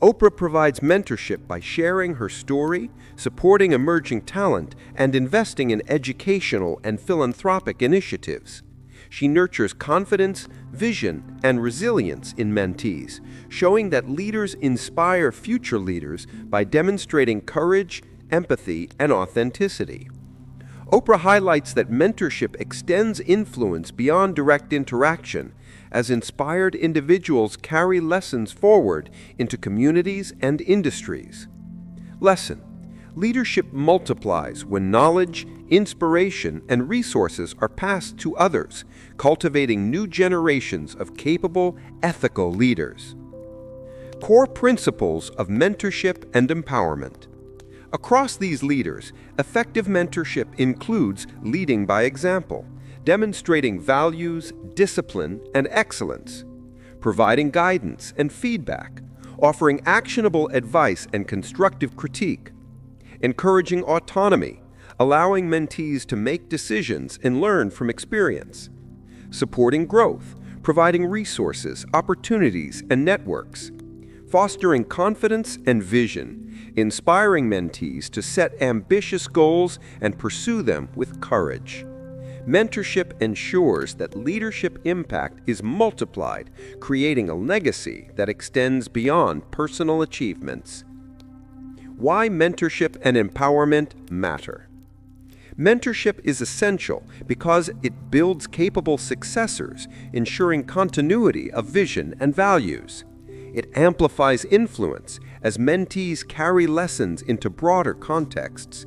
Oprah provides mentorship by sharing her story, supporting emerging talent, and investing in educational and philanthropic initiatives. She nurtures confidence, vision, and resilience in mentees, showing that leaders inspire future leaders by demonstrating courage, empathy, and authenticity. Oprah highlights that mentorship extends influence beyond direct interaction, as inspired individuals carry lessons forward into communities and industries. Lesson: leadership multiplies when knowledge, inspiration, and resources are passed to others, cultivating new generations of capable, ethical leaders. Core principles of mentorship and empowerment. Across these leaders, effective mentorship includes leading by example, demonstrating values, discipline, and excellence, providing guidance and feedback, offering actionable advice and constructive critique, encouraging autonomy, allowing mentees to make decisions and learn from experience, supporting growth, providing resources, opportunities, and networks, fostering confidence and vision, inspiring mentees to set ambitious goals and pursue them with courage. Mentorship ensures that leadership impact is multiplied, creating a legacy that extends beyond personal achievements. Why mentorship and empowerment matter. Mentorship is essential because it builds capable successors, ensuring continuity of vision and values. It amplifies influence as mentees carry lessons into broader contexts.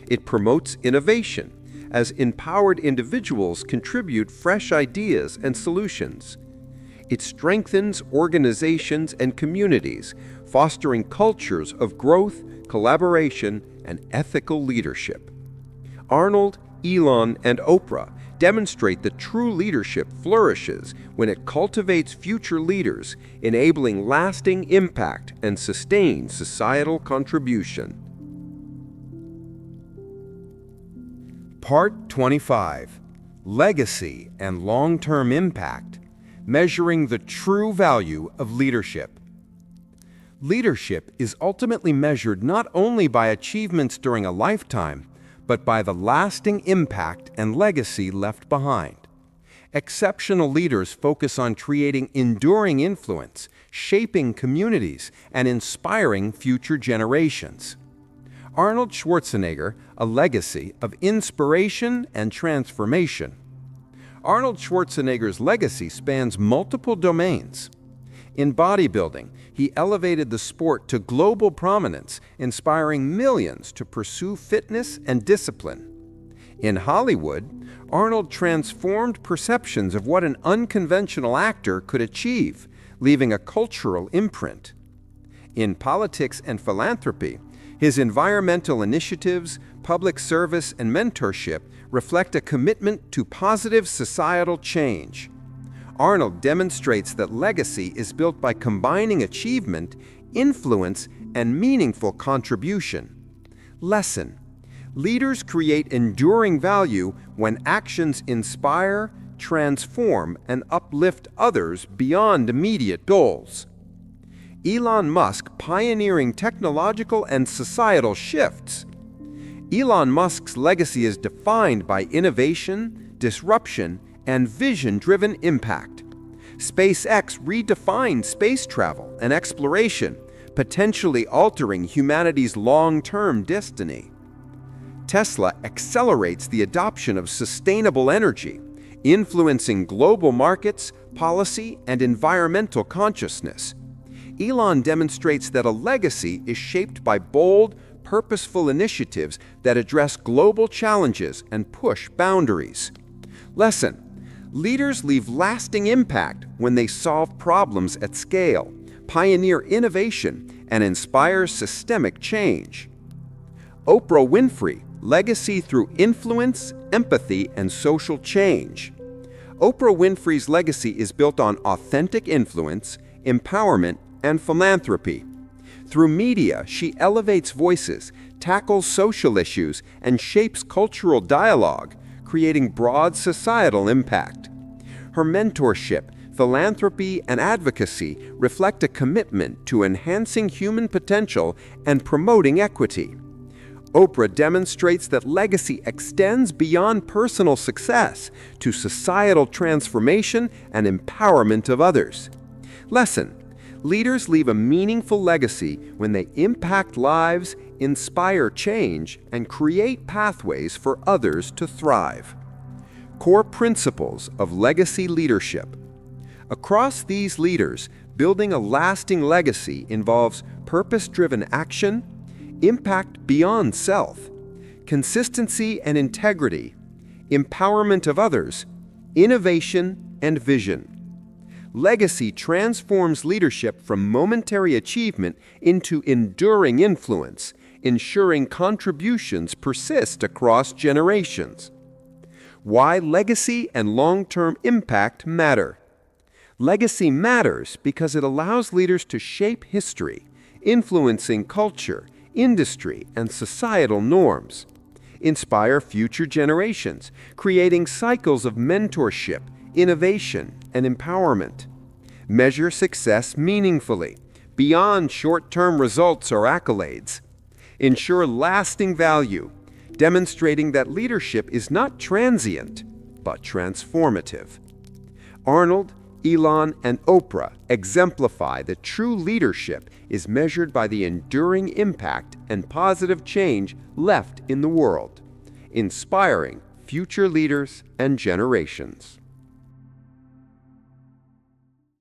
It promotes innovation as empowered individuals contribute fresh ideas and solutions. It strengthens organizations and communities, fostering cultures of growth, collaboration, and ethical leadership. Arnold, Elon, and Oprah demonstrate that true leadership flourishes when it cultivates future leaders, enabling lasting impact and sustained societal contribution. Part 25. Legacy and Long-Term Impact. Measuring the true value of leadership. Leadership is ultimately measured not only by achievements during a lifetime, but by the lasting impact and legacy left behind. Exceptional leaders focus on creating enduring influence, shaping communities, and inspiring future generations. Arnold Schwarzenegger, a legacy of inspiration and transformation. Arnold Schwarzenegger's legacy spans multiple domains. In bodybuilding, he elevated the sport to global prominence, inspiring millions to pursue fitness and discipline. In Hollywood, Arnold transformed perceptions of what an unconventional actor could achieve, leaving a cultural imprint. In politics and philanthropy, his environmental initiatives, public service, and mentorship reflect a commitment to positive societal change. Arnold demonstrates that legacy is built by combining achievement, influence, and meaningful contribution. Lesson: Leaders create enduring value when actions inspire, transform, and uplift others beyond immediate goals. Elon Musk pioneering technological and societal shifts. Elon Musk's legacy is defined by innovation, disruption, and vision-driven impact. SpaceX redefined space travel and exploration, potentially altering humanity's long-term destiny. Tesla accelerates the adoption of sustainable energy, influencing global markets, policy, and environmental consciousness. Elon demonstrates that a legacy is shaped by bold, purposeful initiatives that address global challenges and push boundaries. Lesson: leaders leave lasting impact when they solve problems at scale, pioneer innovation, and inspire systemic change. Oprah Winfrey, legacy through influence, empathy, and social change. Oprah Winfrey's legacy is built on authentic influence, empowerment, and philanthropy. Through media, she elevates voices, tackles social issues, and shapes cultural dialogue, creating broad societal impact. Her mentorship, philanthropy, and advocacy reflect a commitment to enhancing human potential and promoting equity. Oprah demonstrates that legacy extends beyond personal success to societal transformation and empowerment of others. Lesson: leaders leave a meaningful legacy when they impact lives, inspire change, and create pathways for others to thrive. Core principles of legacy leadership. Across these leaders, building a lasting legacy involves purpose-driven action, impact beyond self, consistency and integrity, empowerment of others, innovation and vision. Legacy transforms leadership from momentary achievement into enduring influence, ensuring contributions persist across generations. Why legacy and long-term impact matter. Legacy matters because it allows leaders to shape history, influencing culture, industry, and societal norms. Inspire future generations, creating cycles of mentorship, innovation, and empowerment. Measure success meaningfully, beyond short-term results or accolades. Ensure lasting value, demonstrating that leadership is not transient, but transformative. Arnold, Elon, and Oprah exemplify that true leadership is measured by the enduring impact and positive change left in the world, inspiring future leaders and generations.